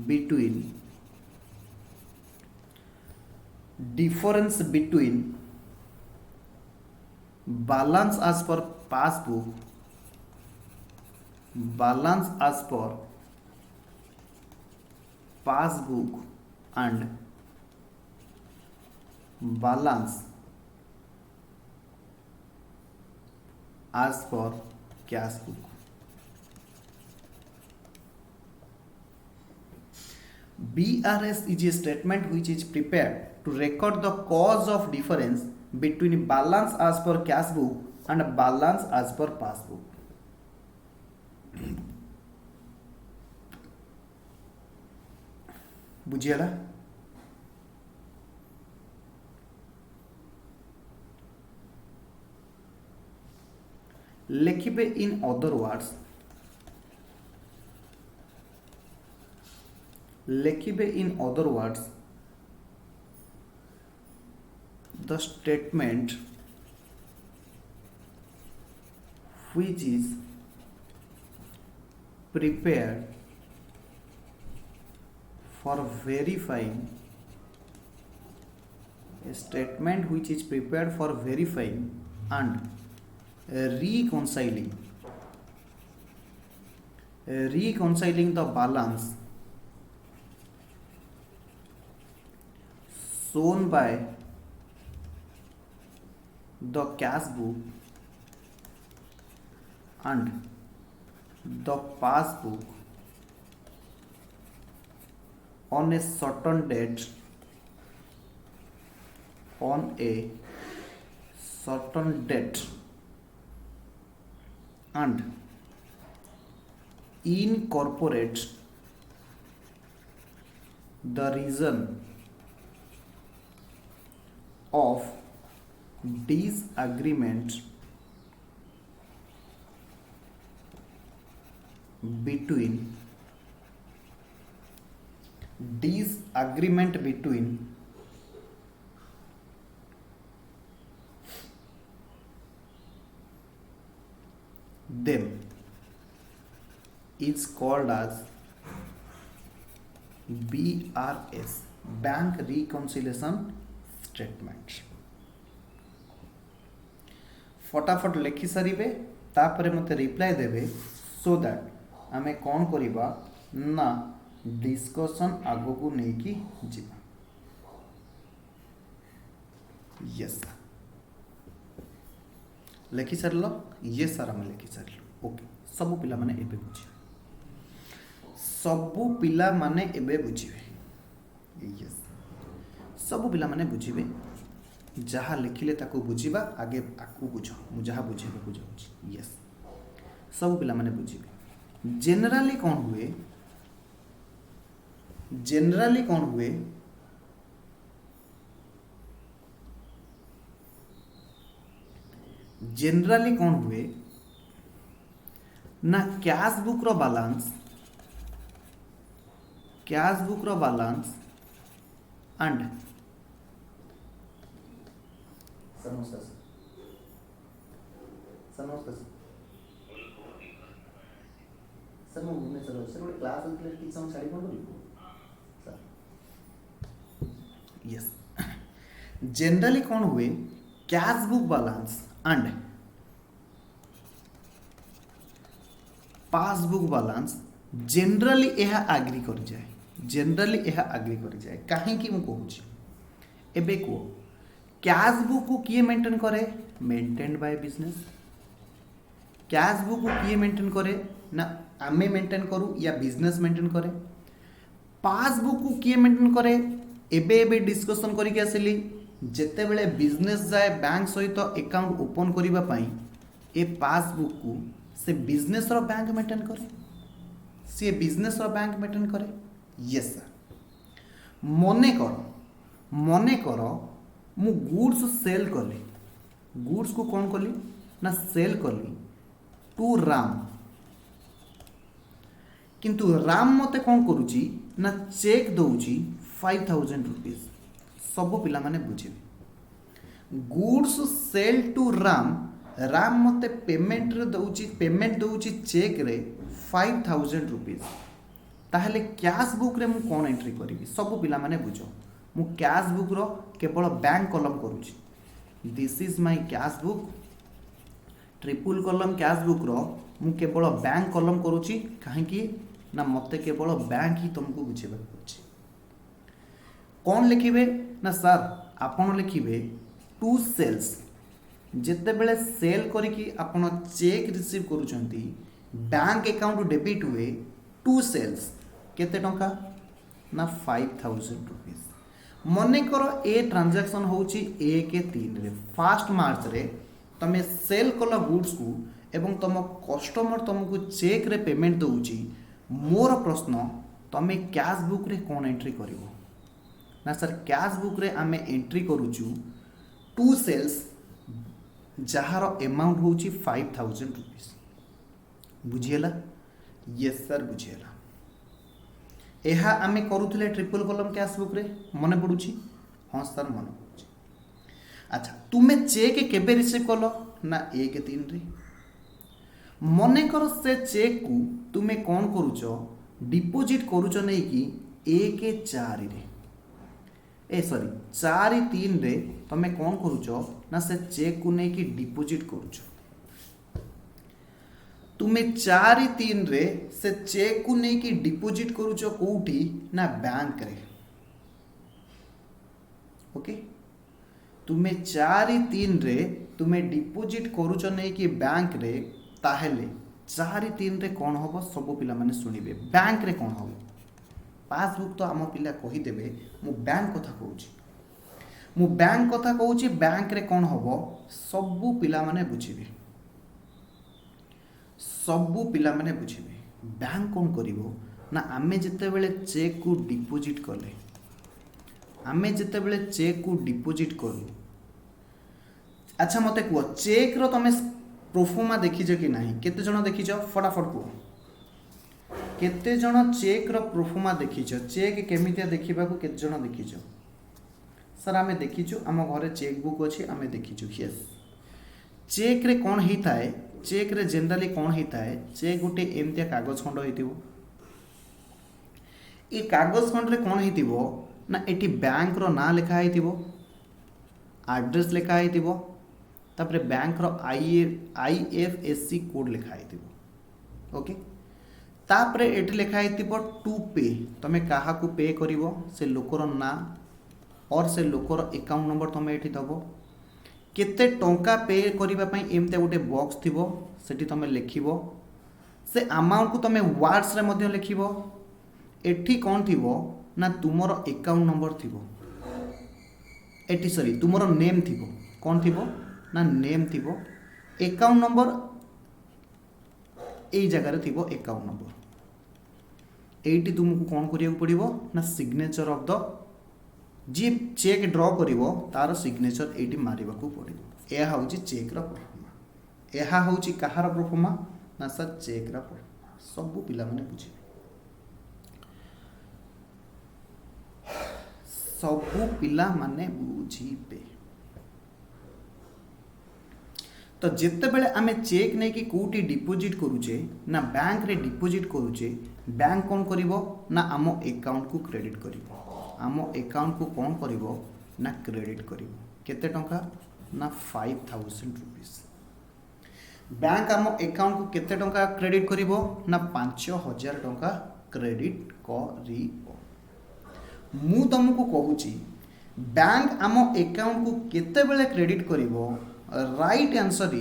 between balance as per passbook and balance as per cash book. BRS is a statement which is prepared to record the cause of difference between balance as per cash book and balance as per passbook. बुझिएला लिखिबे in other words the statement which is prepared for verifying and reconciling the balance shown by the cash book and the passbook on a certain date and incorporate the reason of disagreement between them is called as BRS, Bank Reconciliation Statement. फटाफट लिखि सारे तापर मते reply देवे so that आमे कौन करिबा ना डिस्कशन आगो को नहीं की जीवा. यस लिखि सारल ये सारा मैं लिखि सारल. ओके सबु पिला माने एबे बुझिबे यस सबु पिला माने बुझिबे जहाँ लिखिले ताको बुझीबा आगे आकु बुझ मु जहाँ बुझेबा बुझाउछि. यस सब पिला माने बुझीबे. जनरली कौन हुए ना कैश बुक रो बैलेंस एंड नमस्कार सर मैं भुवनेश्वर सर गोटे क्लास होते ठीक समय छाड़ी कौन सर. यस जनरली कौन हुए cash book balance and passbook balance generally यह आग्री कर जाए कहीं मु कहूँ एबे को कैश बुक को किए मेंटेन करे maintained by business. Cash book को किए मेंटेन करे ना आमे मेंटेन करू या बिजनेस मेंटेन करे. पासबुक को किए मेंटेन करे एबे डिस्कशन करके आसिली जेते बेले बिजनेस जाए बैंक सहित अकाउंट ओपन करिबा पई ए पासबुक को से बिजनेस रो बैंक मेंटेन करे. यस सर मने करो मु गुड्स सेल कली गुड्स को कौन कली ना सेल कली टू राम किंतु राम मते कौन करुची ना चेक दौची 5000 रुपीज। सब पिला माने बुझे goods sale to Ram, Ram मते पेमेंट रे दौची चेक रे 5000 रुपीज। ताहले कैश बुक रे मु कौन एंट्री करी सब पिला माने बुझो मु कैश बुक रो केवल बैंक कॉलम करूची this is my cash book triple column cash book रो मु केवल बैंक कॉलम करूची काहेकि ना मते केवल बैंक ही तुमको बुझेबा पड़छि। कौन लिखिबे ना सर आपण लिखिबे टू सेल्स जेते बेले सेल करिकी आपण चेक रिसीव करूचंती बैंक अकाउंट डेबिट हुए टू सेल्स केते टंका ना 5000 रुपीज। मने करो ए ट्रांजैक्शन होची 1/3 रे फर्स्ट मार्च रे तमे सेल कला गुड्स को एवं तुम कस्टमर तुमको चेक रे पेमेंट दउची। मोर प्रश्न तमे कैश बुक रे कौन एंट्री करिवो ना सर कैश बुक रे आमे एंट्री करूचु टू सेल्स जहार अमाउंट होची 5000 रुपीज। बुझिएला यस सर बुझिएला। एहा आमे करूथिले ट्रिपल कॉलम कैश बुक रे मने पडुची हां सर मने पडुची। अच्छा तुमे चेक केबे रिसीव कलो ना 1/3 रे मने कर से चेक को तुमे कौन करूच डिपोजिट करूच नहीं कि 1/4 रे ए सॉरी 4/3 रे तमे कौन करूच ना से चेक को नहीं कि डिपोजिट करूच। तुमे 4/3 रे से चेक को नहीं कि डिपोजिट करूच कोठी ना बैंक रे ओके तुमे 4/3 रे तुमे डिपोजिट करूच नहीं कि बैंक रे ताहेले 4/3 रे कौन हम सब पिला माने सुनिबे बैंक रे कौन हम पासबुक तो आम पिला कही देबे मु बैंक कथा कहूची बैंक रे कौन हम सब पिला माने बुझिबे बैंक कौन करिवो ना आमे जते बेले चेक को डिपोजिट कले करू। अच्छा मते कुआ चेक रो तमे प्रोफोमा देखिछ कि नहीं केते जण देखिछ फटाफट को केते जण चेक रो प्रोफोमा देखिछ चेक केमितिया देखिबा को केते जण देखिछ सर आमे देखिछु आम घरे चेक बुक अछि आमे देखिछु यस चेक रे कोन हिताए चेक रे जनरली कोन हिताए चेक गोटे एमतिया कागज खंड हितिबो ए कागज खंड रे कोन हितिबो ना एटी बैंक रो ना लिखा हितिबो एड्रेस लिखा हितिबो तापरे बैंक रो IFSC कोड लिखा हितिबो ओके तापरे एटी लिखा हितिबो टू पे तमे काहा को पे करिवो से लोकर ना और से लोकर अकाउंट नंबर तमे एटी दबो केते टंका पे करिबा पई एमते गोटे बॉक्स थिबो सेठी तमे लिखिबो से अमाउंट को तमे वर्ड्स रे मध्ये लिखिबो एठी कोन थिबो ना तुमरो अकाउंट नंबर थिबो एटी सॉरी तुमरो नेम थिबो कोन थिबो ना नेम थिबो अकाउंट नंबर एई जगह रे थिबो अकाउंट नंबर एटी तुमको कोन करिया पड़िबो ना सिग्नेचर ऑफ द जी चेक ड्रॉ करिवो तार सिग्नेचर एटी मारिबा को पड़िबो एहा होची चेक रो प्रोफार्मा एहा होची कहार प्रोफार्मा ना सर चेक रो प्रोफार्मा सब पिला माने बुझे सबू पिला माने बुझीबे तो जिते बेले आमे चेक नहीं कि कोटी डिपोजिट करूचे ना बैंक रे डिपोजिट करूचे बैंक कौन करिवो ना आम अकाउंट को क्रेडिट करिवो आम अकाउंट को कौन करिवो ना क्रेडिट करिवो केते टंका ना 5000 रुपीस बैंक आम अकाउंट को केते टंका क्रेडिट करिवो ना 5000 टंका क्रेडिट करिवो मु तुमको कहूची बैंक आम अकाउंट को केते बेले क्रेडिट करिवो राइट आंसर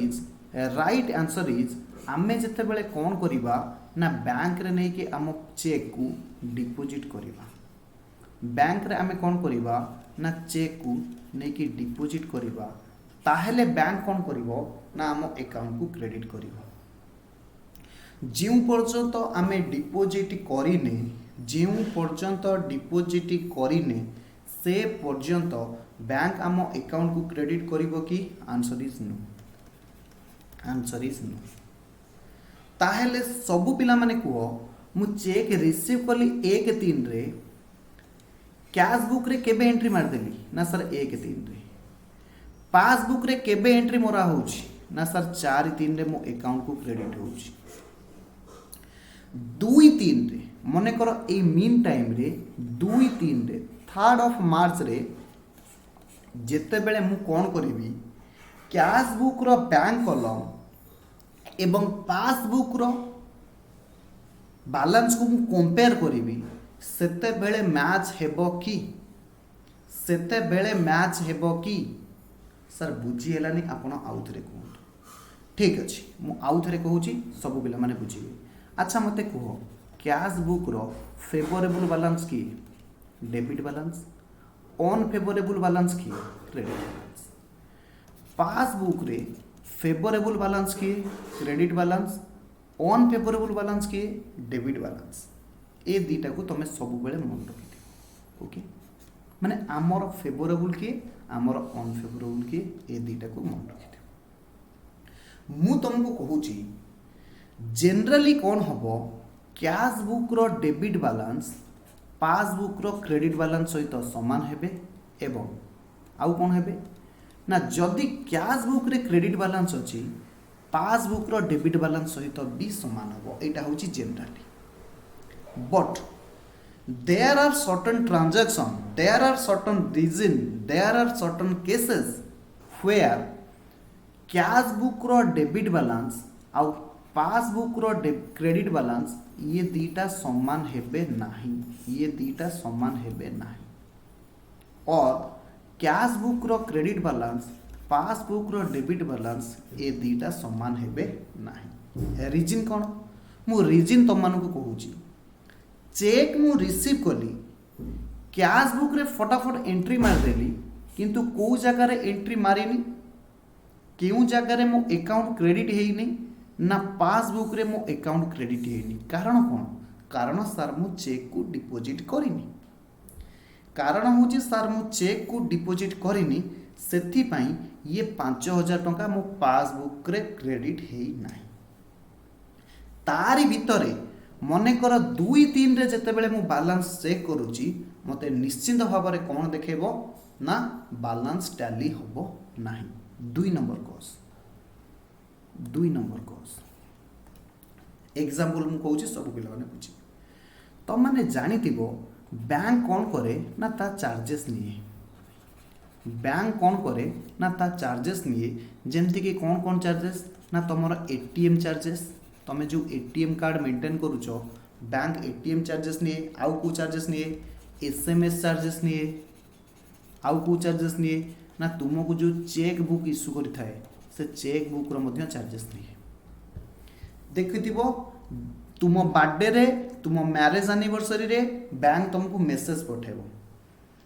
इज आमे जेते बेले कौन करिबा ना बैंक रे नहीं कि आम चेक को डिपोजिट करिबा बैंक रे आमे कौन करिबा ना चेक को नहीं कि डिपोजिट करिबा ताहेले बैंक कौन करिवो ना आम अकाउंट को क्रेडिट करिवो जिउ पर्यंत आमे डिपोजिट करिने से पर्यंत बैंक आम अकाउंट को क्रेडिट करिवो कि आंसर इज नो ताहेले सबु पिला माने कुहो मु चेक रिसीव कली 1/3 रे कैश बुक रे केबे एंट्री मार देली ना सर 1/3 रे पासबुक रे केबे एंट्री मोरा होची ना सर 4/3 रे मो अकाउंट को क्रेडिट होची 2/3 रे मने करो ए मीन टाइम रे 2/3 रे 3rd मार्च रे जेते बेले मु कोन करिवि कैश बुक रो बैंक कॉलम एवं पासबुक रो बैलेंस को मु कंपेयर करिवि सेते बेले मैच हेबो कि सेते बेले मैच हेबो कि सर बुझी हेलानी आपण आउ थरे कहू ठीक अछि मु आउ थरे कहूची सब पिला माने बुझिबे अच्छा मते कहो कैश बुक रो फेवरेबल बैलेंस की डेबिट बैलेंस अनफेवरेबल बैलेंस की क्रेडिट बैलेंस पासबुक रे फेवरेबल बैलेंस की क्रेडिट बैलेंस अनफेवरेबल बैलेंस की डेबिट बैलेंस ए दीटा को तुम सब बेले मन रखि ओके माने आमर फेवरेबल की आमर अनफेवरेबल की ए दीटा को मन रखि मु तुमको कहूची जनरली कौन हबो कैश बुक रो डेबिट बैलेंस पासबुक रो क्रेडिट बैलेंस सहित समान हेबे एवं आउ कौन हेबे ना जदि कैश बुक रे क्रेडिट बैलेंस अछि पासबुक रो डेबिट बैलेंस सहित भी समान हबो एटा होची generally but there are certain transaction there are certain reason there are certain cases where cash book रो डेबिट बैलेंस आउ पासबुक रो क्रेडिट बैलेंस ये दीटा समान हेबे नाही ये दीटा समान हेबे नाही और कैश बुक रो क्रेडिट बैलेंस पासबुक रो डेबिट बैलेंस ये दीटा समान हेबे नाही रीजन कोन मु रीजन तुम मानक कहूची चेक मु रिसीव कली कैश बुक रे फटाफट एंट्री मार देली किंतु को जगह रे एंट्री मारिनी केउ जगह रे मो अकाउंट क्रेडिट हेइनी ना पासबुक रे मो अकाउंट क्रेडिट हेइनी कारण कोन कारण सर मु चेक को डिपॉजिट करिनी कारण होची सर मु चेक को डिपॉजिट करिनी सेथि पई ये 5000 टंका मो पासबुक रे क्रेडिट हेइ नाही तारी भितरे मने कर 2-3 रे जेते बेले मु बैलेंस चेक करूची मते निश्चित भाव रे कोन देखेबो ना बैलेंस टैली होबो नाही 2 नंबर कॉज एग्जांपल मु कहूची सब पिला माने बुझी तो माने जानितिबो बैंक कोन करे ना ता चार्जेस निये बैंक कोन करे ना ता चार्जेस निये जेमति कि कोन चार्जेस ना तमरो एटीएम चार्जेस तमे जो एटीएम कार्ड मेंटेन करूचो बैंक एटीएम चार्जेस निये आउ को चार्जेस निये एसएमएस चार्जेस निये आउ को चार्जेस निये ना तुमको जो चेक बुक इश्यू करि थाए से चेक बुक रो मध्य चार्जेस निये देखिथिबो तुम बर्थडे रे तुम मैरिज एनिवर्सरी रे बैंक तुमको मेसेज पठेबो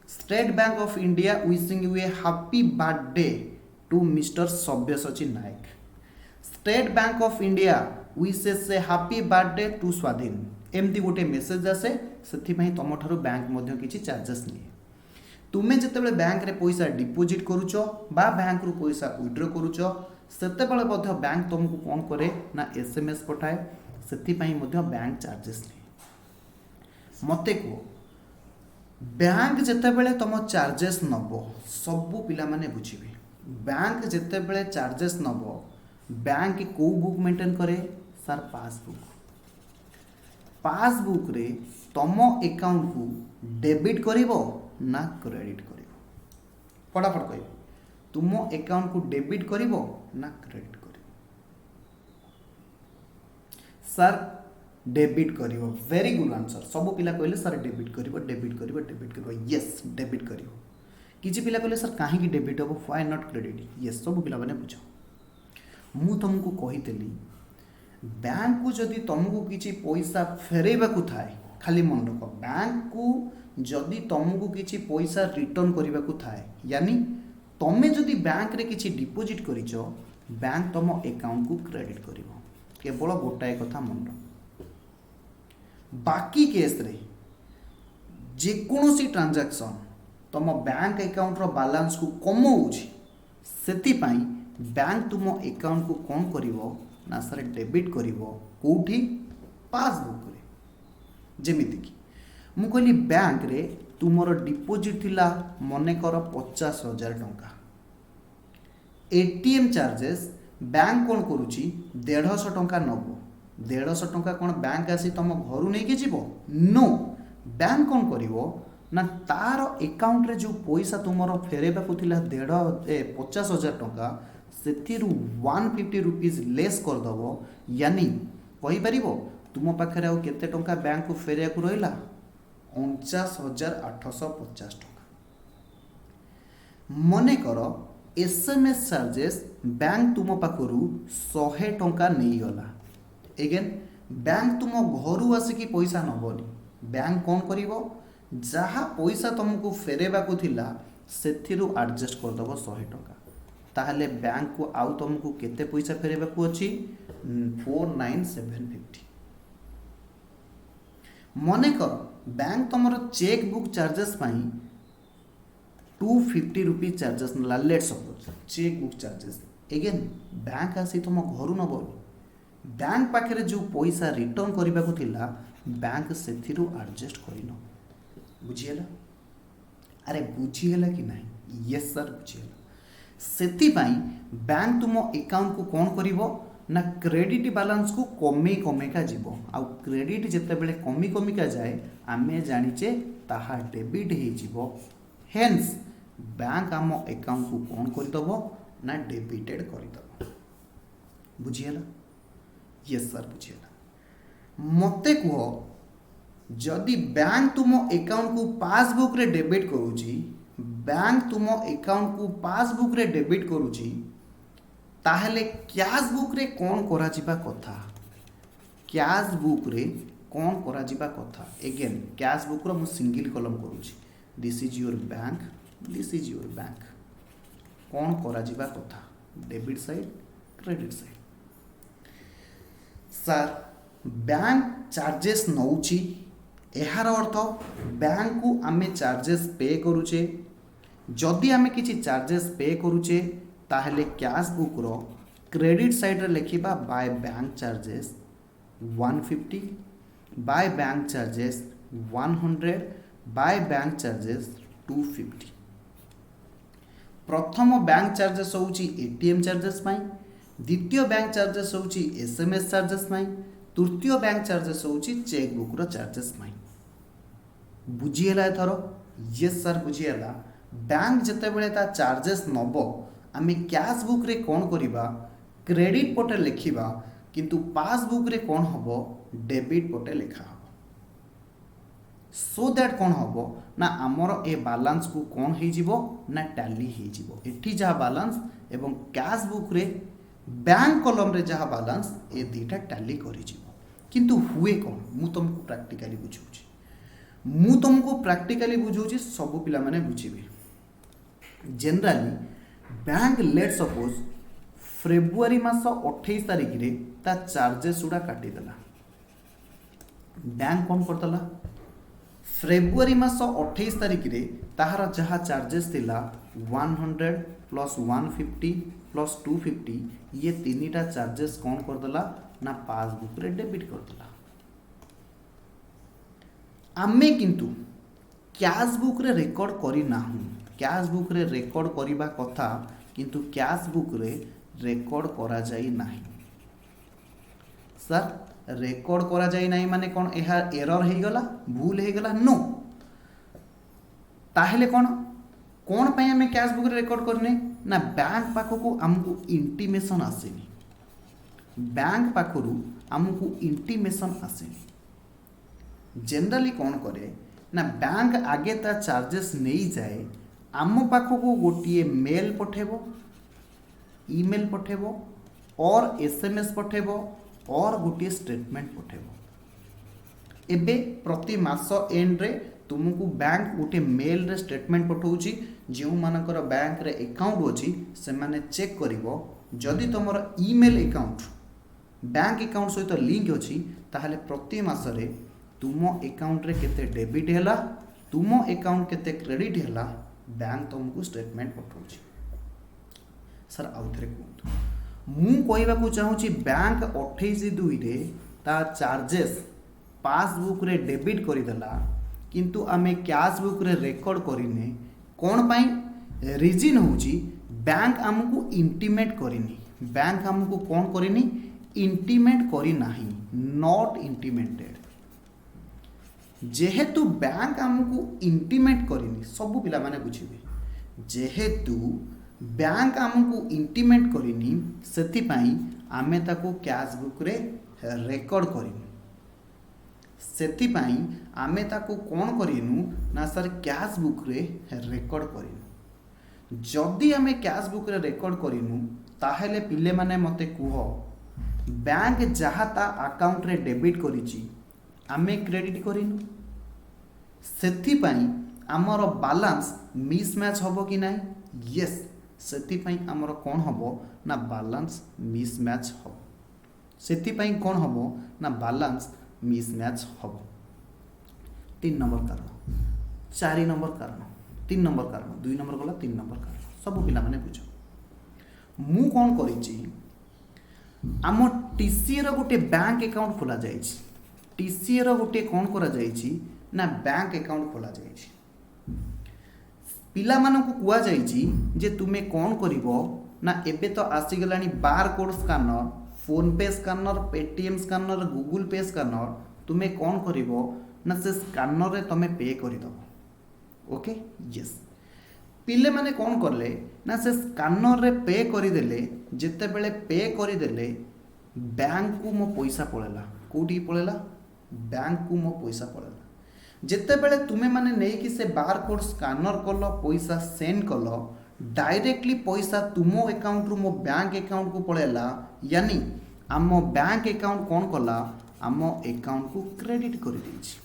State Bank of India wishing you a happy birthday to mister Sabyasachi Nayak State Bank of India विशेष से हैप्पी बर्थडे टू स्वाधीन एमती गोटे मेसेज आसे से तुम ठार बैंक मध्य किसी चार्जेस निये तुम्हें जिते बैंक रे पैसा डिपोजिट करुच बा बैंक रु पैसा विड्रॉ करुच सेते बैंक तुमको कौन करे ना एसएमएस पठाए से बैंक चार्जेस निये मते को बैंक जिते तुम चार्जेस नब सबू पिला माने बुझिबे बैंक जिते चार्जेस नब बैंक को बुक मेंटेन करे सर पासबुक रे तुम अकाउंट को डेबिट करिवो ना क्रेडिट करिवो फटाफट कह तुम अकाउंट को डेबिट करिवो ना क्रेडिट करिवो सर डेबिट करिवो वेरी गुड आंसर सब पिला कहले सर डेबिट करिवो यस डेबिट करिवो किछि पिला कहले सर काहे की डेबिट हो व्हाई नॉट क्रेडिट यस सब पिला माने बुझो मु तुमको कहीली बैंक को जदि तुमको किसी पैसा फेरैबा को थाए खाली मन रख बैंक को जदि तुमको किसी पैसा रिटर्न करने को थाए यानी तुम जदि बैंक रे किसी डिपोजिट करिच बैंक तुम अकाउंट को क्रेडिट करिवो केवल गोटाए कथा मन रख बाकी केस रे जेकोसी ट्रांजैक्शन तुम बैंक अकाउंट रो बैलेंस को कमौछि सेति पई बैंक तुम अकाउंट को कौन करिवो ना सर डेबिट करिवो कोठी पासबुक रे जेमिति कि मु कहली बैंक रे तुमर डिपोजिट थिला मने कर 50,000 टंका एटीएम चार्जेस बैंक कौन करुच्ची 150 टंका नब 150 टंका कौन बैंक आसी तुम घर नहीं जीव नो बैंक कौन करिवो ना तार अकाउंट रे जो पैसा तुमर फेरेबा को थिला 50,000 टंका से 150 रुपीज लेस करदेव यानी कहीपर तुम पाखे आउ केते टंका बैंक को फेरिया को रहा 49,850 टंका मन कर एसएमएस चार्जेस बैंक तुम पाखु 100 टंका नहीं गला एगेन बैंक तुम घर आसिकी पैसा नबनी बैंक कौन करिवो जहाँ पैसा तुमको फेरेबा को थिला सेथिरु एडजस्ट करदेव 100 टंका ताहले बैंक को आउ तुमको केते पैसा फेरेबा को अछि 49750 मने कर बैंक तुमर चेक बुक चार्जेस पाई 250 रुपीज चार्जेस ना let suppose cheque book charges again bank आसी तुम घर नबनी बैंक पाखे जो पैसा रिटर्न करने को थिला बैंक से एडजस्ट कर बुझीगला अरे बुझीगला कि नहीं यस सर बुझीगला से बैंक तुम अकाउंट को कौन करिवो ना क्रेडिट बैलेंस को कमे कमेका जीव आउ क्रेडिट जिते बड़े कमी कमिका जाए आमे जानिचे ताहा डेबिट हो जीवो हेन्स बैंक आम अकाउंट को कौन करदेव ना डेबिटेड करदेव बुझीगला यस सर बुझीगला मते कह जदि बैंक तुम अकाउंट को पासबुक रे डेबिट करूची बैंक तुम अकाउंट को पासबुक रे डेबिट करूची ताहले कैश बुक रे कौन करा जिबा कथा कैश बुक रे कौन करा जिबा कथा अगेन कैश बुक रो मु सिंगल कॉलम करूची this is your bank this is your bank कौन करा जिबा कथा debit side credit side sir bank charges नौची यार अर्थ बैंक को आमे चार्जेस पे करूचे जदि आमे किसी चार्जेस पे करूचे ताहले कैश बुक रो क्रेडिट साइड रे लिखिबा by bank charges 150 by bank charges 100 by bank charges 250 प्रथम बैंक चार्जेस होउची एटीएम चार्जेस पाई द्वितीय बैंक चार्जेस होउची एसएमएस चार्जेस पाई तृतीय बैंक चार्जेस होउची चेक बुक रो चार्जेस पाई बुझीगला एथर यस सर बुझीगला बैंक जते बेले ता चार्जेस नबो आमे कैश बुक रे कौन करिबा क्रेडिट पटे लिखिबा किंतु पासबुक रे कौन हबो डेबिट पटे लिखा हबो सो दैट कौन हबो ना आमर ए बैलेंस को कौन हे जिवो ना टैली हे जिवो एठी जहा बैलेंस एवं कैश बुक रे बैंक कॉलम रे जहा बैलेंस ए दीटा टैली करि जिवो किंतु हुए कौन मु तुमको प्रैक्टिकली बुझाउची मु तुमको प्रैक्टिकली बुझाउची सब पिला माने बुझिबे generally bank let suppose February मास 28 तारिख रे ता चार्जेस उडा काटी देला बैंक कौन करतला फेब्रुआरी मास 28 तारिख रे ताहार जहा चार्जेस थिला 100 प्लस 150 प्लस 250 ये तीनटा चार्जेस कौन करदेला ना पासबुक रे डेबिट करदेला आमे किंतु कैश बुक रे रिकॉर्ड करी नाहु कैश बुक रे रिकॉर्ड करिबा कथा किंतु कैश बुक रे रिकॉर्ड करा जाई नाही सर रिकॉर्ड करा जाई नाही माने कोन एहा एरर हे गला भूल हे गला नो ताहेले कोन कोन पय हमें कैश बुक रे रिकॉर्ड करने ना बैंक पाखको हमको इंटीमेशन आसेनी बैंक पाखरु हमको इंटीमेशन आसेनी जनरली कौन करे ना बैंक आगे ता चार्जेस नहीं जाए आम पाखको गोटे मेल पठेबो ईमेल पठेबो और एसएमएस पठेबो और गोटे स्टेटमेंट पठेबो एबे प्रति मास एंड रे तुमको बैंक गोटे मेल रे स्टेटमेंट पठाउची जो मानकर बैंक रे अकाउंट अछि से माने चेक करिवो जदि तुमर ईमेल अकाउंट बैंक अकाउंट सहित लिंक अछि ताहले प्रति मास रे तुम अकाउंट रे केते डेबिट हैला तुम अकाउंट केते क्रेडिट हैला बैंक तुमको स्टेटमेंट पठाउची सर आउ थरे कहूँ मु कहबा को चाहूची बैंक 28/2 रे ता चार्जेस पासबुक रे डेबिट करदेला किंतु आमे कैश बुक रे रिकॉर्ड करिने कौन पाई रीजन होची बैंक आमको इंटीमेट करिनी बैंक आमको कौन करिनी इंटीमेट करी नाही नॉट इंटीमेटेड जेहेतु बैंक आमको इंटीमेट करिनी सब पिला माने बुझिबे जेहेतु बैंक आमको इंटीमेट करिनी सेति पाई आमे ताको कैश बुक रे रिकॉर्ड करिनी सेति पाई आमे ताको कौन करिनु ना सर कैश बुक रे रिकॉर्ड करिनु जदि आमे कैश बुक रे रिकॉर्ड करिनु ताहेले पिले माने मते कुह बैंक जहाँ ता अकाउंट रे डेबिट करिछि आमे क्रेडिट करिनु सेति पाई आमर बैलेंस मिसमैच होबो कि नाही यस सेति पाई आमर कोन होबो ना बैलेंस मिसमैच होबो सेति पाई कोन होबो ना बैलेंस मिसमैच होबो 3 नंबर कारण 4 नंबर कारण 3 नंबर कारण 2 नंबर गला 3 नंबर कारण सब पिला माने बुझो मु कोन करिछि आम टीसीए रो गोटे बैंक अकाउंट खोला जाइछि टीसीए रो गोटे कोन करा जाइछि ना बैंक अकाउंट खोला जाइछि पिला मानकु कुआ जाइछि जे तुमे कोन करिवो ना एबे तो आसी गलानी बार कोड स्कैनर फोन पे स्कैनर पेटीएम स्कैनर गूगल पे स्कैनर तुमे कोन करिवो ना से स्कैनर रे तमे पे करि दबो ओके यस पिले माने कोन करले ना से स्कैनर रे पे करि देले जेते बेले पे करि देले बैंक को मो पैसा पळेला कोठी पळेला बैंक को मो पैसा पळेला जेते बेले तुमे माने नै कि से बार कोड स्कैनर कलो पैसा सेंड कलो डायरेक्टली पैसा तुमो अकाउंट रु मो बैंक अकाउंट को पळेला यानी आमो बैंक अकाउंट कोन कला आमो अकाउंट को क्रेडिट कर देछि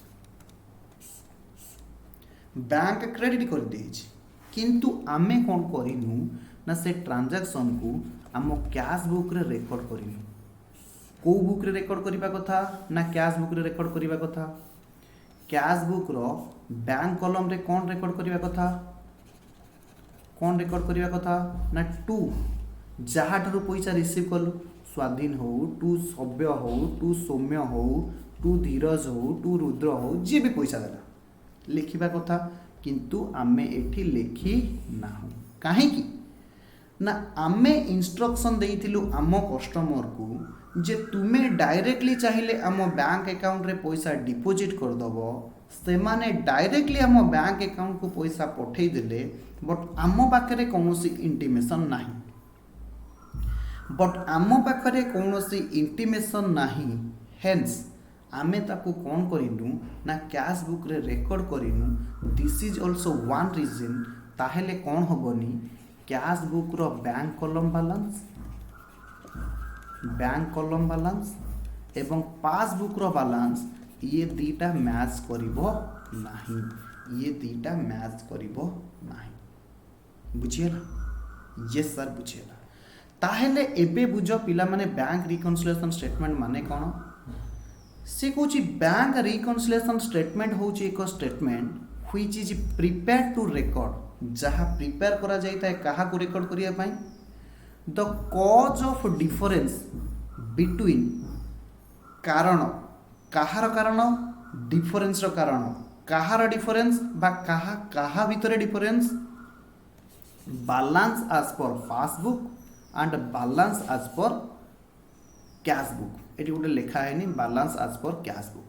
बैंक क्रेडिट कर देछि किंतु आमे कोन करिनु ना से ट्रांजैक्शन को आमो कैश बुक रे रिकॉर्ड करिनु को बुक रे रिकॉर्ड करिबा कथा ना कैश बुक रे रिकॉर्ड करिबा कथा कैश बुक रो बैंक कॉलम रे कोन रिकॉर्ड करिबा कथा कौन रिकॉर्ड करिबा कथा ना टू जहाँ ठारू पैसा रिसीव कलु स्वाधीन हो टू सभ्य हो टू सौम्य हो टू धीरज हो टू रुद्र हो जी भी पैसा देला लिखिबा कथा किंतु आमे एठी लिखि नाहु काहे कि ना आमे इंस्ट्रक्शन देइथिलु आमो कस्टमर को जे तुमे डायरेक्टली चाहिए आम बैंक अकाउंट रे पैसा डिपोजिट कर दबो से माने डायरेक्टली आम बैंक अकाउंट को पैसा पठेई देले बट आम पाखरे कौनसी इंटीमेशन नाही बट आम पाखरे कौनसी इंटीमेशन नाही हेंस आमे ताको कौन करिनु ना कैश बुक रे रिकॉर्ड करिनु this is also one reason ताहेले कौन होबनी कैश बुक रो बैंक कॉलम बैलेंस एवं पासबुक रो बैलेंस ये दीटा मैच करिवो नाही ये दीटा मैच करिवो नाही बुझियला यस सर बुझियला ताहेले एबे बुझो पिला माने बैंक रिकन्सिलिएशन स्टेटमेंट माने कोन से कहूँ बैंक रिकन्सिलिएशन स्टेटमेंट हूँ एक statement which is prepare to record जहाँ प्रिपेयर करा जाता है कहा को रिकॉर्ड करने the cause of difference between कारण कहार कारण डिफरेंस रो कारण कहार डिफरेंस बा कहा कहा भितर difference balance as per passbook and balance as per cash book ये गोटे लिखा है नहीं balance as per cash book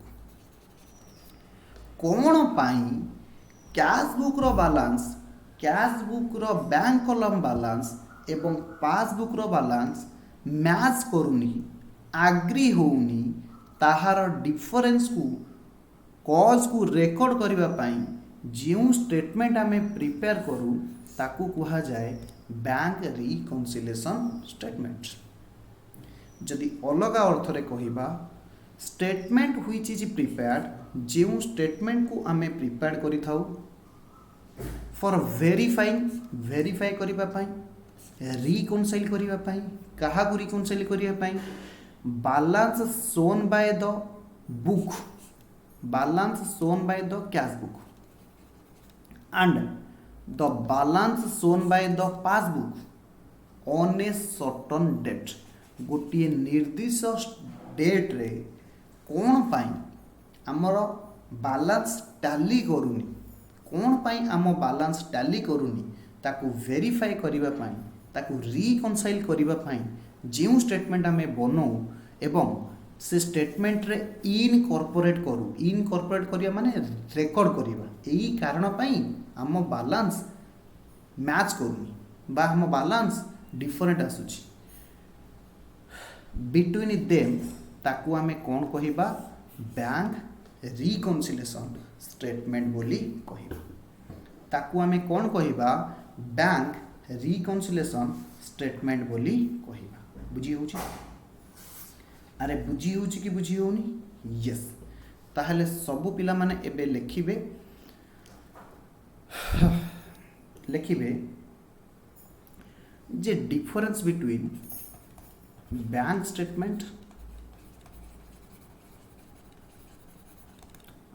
कौन पाई कैश बुक रो बैलेंस कैश बुक रो बैंक कॉलम बैलेंस एवं पासबुक रो बैलेंस मैच करूनी आग्री होउनी ताहार डिफरेंस को कॉज को रिकॉर्ड करबा पाई जो स्टेटमेंट आमे प्रिपेयर करू ताकू कहा जाए बैंक रिकन्सिलिएशन स्टेटमेंट जदि अलग अर्थ रे कहिबा स्टेटमेंट व्हिच इज प्रिपेयर्ड जो स्टेटमेंट को आमे प्रिपेयर करि थाउ फॉर वेरीफाई करबा पाई रिकन्साइल करबा पाई कहा को रिकन्साइल करबा पाई balance shown by the book balance shown by the cash book and the balance shown by the passbook on a certain date गोटे निर्दिष्ट डेट रे कौन पाई आमर बालांस टैली करूनी कौन पाई आम बालांस टैली करूनी ताकू वेरीफाई करिबा पाई ताकू रिकनसाइल करिबा पाई जो स्टेटमेंट आम बनाऊ एवं से स्टेटमेंट रे इनकॉर्पोरेट करू इनकॉर्पोरेट करिया माने रेकॉर्ड करिबा एही कारण पाई आम बालांस मैच करूनी बा आम बालांस डिफरेंट आसुची बिटवीन देम ताकू आमे कौन कहिबा बैंक रिकनसिलेशन स्टेटमेंट बोली कहिबा ताकू आमे कौन कहिबा बैंक रिकनसिलेशन स्टेटमेंट बोली कहिबा बुझी होउची अरे बुझी होउची कि बुझी होउनी यस ताहले सब पिला माने एबे लिखिबे लिखिबे जे डिफरेंस बिटवीन बैंक स्टेटमेंट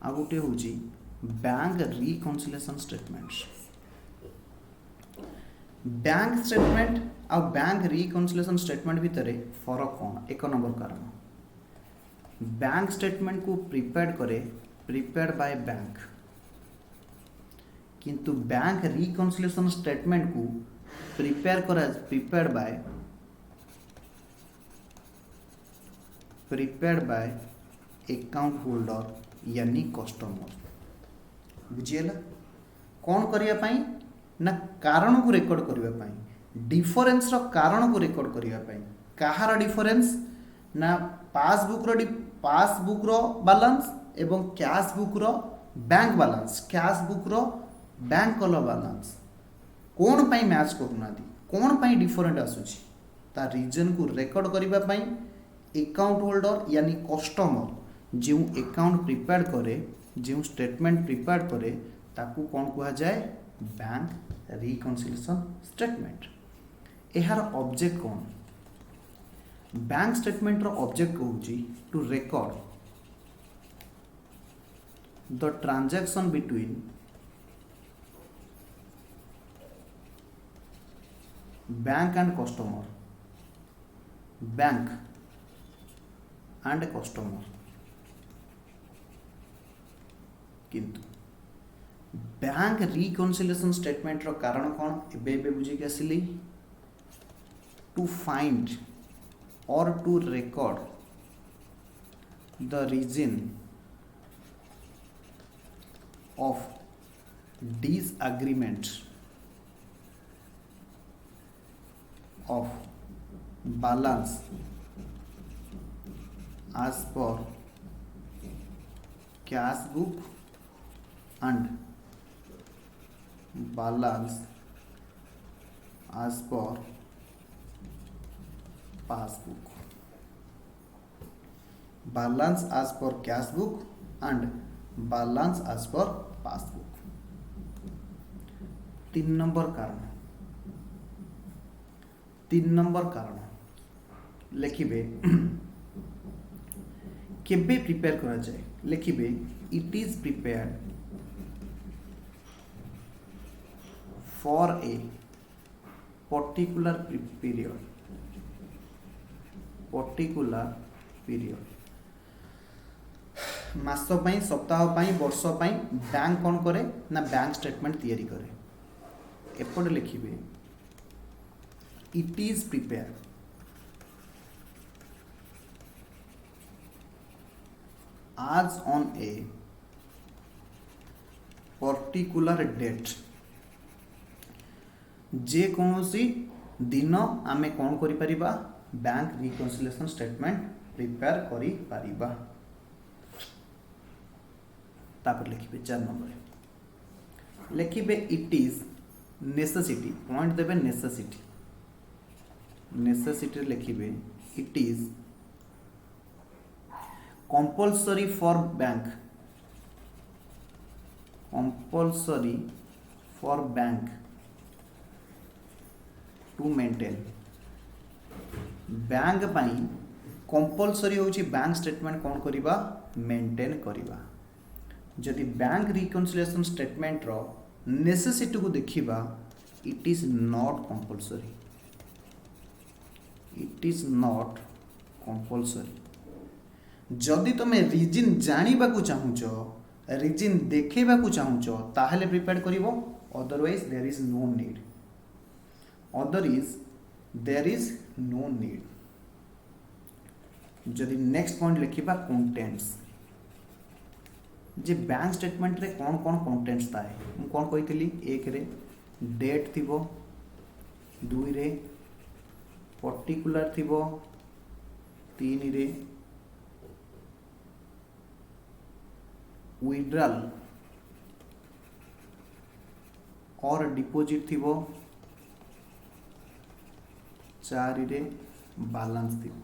आ गोटे हूँ bank reconciliation statement bank statement आ बैंक रिकनसिलेशन स्टेटमेंट भितर फरक कौन एक नंबर कारण बैंक स्टेटमेंट को प्रिपेयर्ड बाय बैंक किंतु बैंक रिकनसिलेशन स्टेटमेंट को प्रिपेयर्ड बाय अकाउंट होल्डर यानी कस्टमर बुझीगला कौन करिया पाई ना कारण को रेकॉर्ड करिया पाई डिफरेंस रो कारण को रेकॉर्ड करिया पाई कहार डिफरेंस ना पासबुक रो बैलेंस एवं कैश बुक रो बैंक बैलेंस कैश बुक रो बैंक कल बैलेंस कौन पाई मैच करूना कौन पाई डिफरेंट आसुची ता रीजन को रेकॉर्ड करिया पाई अकाउंट होल्डर यानी कस्टमर जो अकाउंट प्रिपेयर करे जो स्टेटमेंट प्रिपेयर करे ताकू कौन कहा जाए बैंक रिकनसिलेशन स्टेटमेंट एहार ऑब्जेक्ट कौन बैंक स्टेटमेंट रो ऑब्जेक्ट कहूची to record the transaction between bank and customer bank and customer किंतु बैंक रिकनसिलेशन स्टेटमेंट रो कारण कौन एबे बुझी के आसिली to find or to record the reason of disagreement of balance as per cash book and balance as per passbook balance as per cash book and balance as per passbook 3 number कारण लिखिबे केबे prepare करा जाए लिखिबे it is prepared for a particular period मास पाई सप्ताह पाई वर्ष पाई बैंक कौन करे ना बैंक स्टेटमेंट तैयारी करे एपटे लिखिबे it is prepared as on a particular date जे कौनसी दिन आमे कौन करि परिबा बैंक रिकनसिलेशन स्टेटमेंट प्रिपेयर करि परिबा तापर लिखिबे 4 नंबर लिखिबे इट इज नेसेसिटी पॉइंट देबे नेसेसिटी लिखिबे इट इज compulsory for bank to maintain bank पाई कंपलसरी होची बैंक स्टेटमेंट कौन करिबा मेंटेन करिबा जदि बैंक रिकनसिलेशन स्टेटमेंट रो नेसेसिटी को देखिबा इट इज नॉट कंपलसरी जदि तुम रिजिन जानिबा को चाहुच रिजिन देखैबा को चाहुच ताहले प्रिपेयर करिवो otherwise there is no need there is no need जदि नेक्स्ट पॉइंट लिखिबा कंटेंट्स जे बैंक स्टेटमेंट रे कौन कौन कंटेंट्स थाए मु कौन कहितली एक रे डेट थिबो दुई रे पर्टिकुलर थिबो तीन रे विड्रॉल और डिपोजिट थिबो चार रे बैलेंस थिबो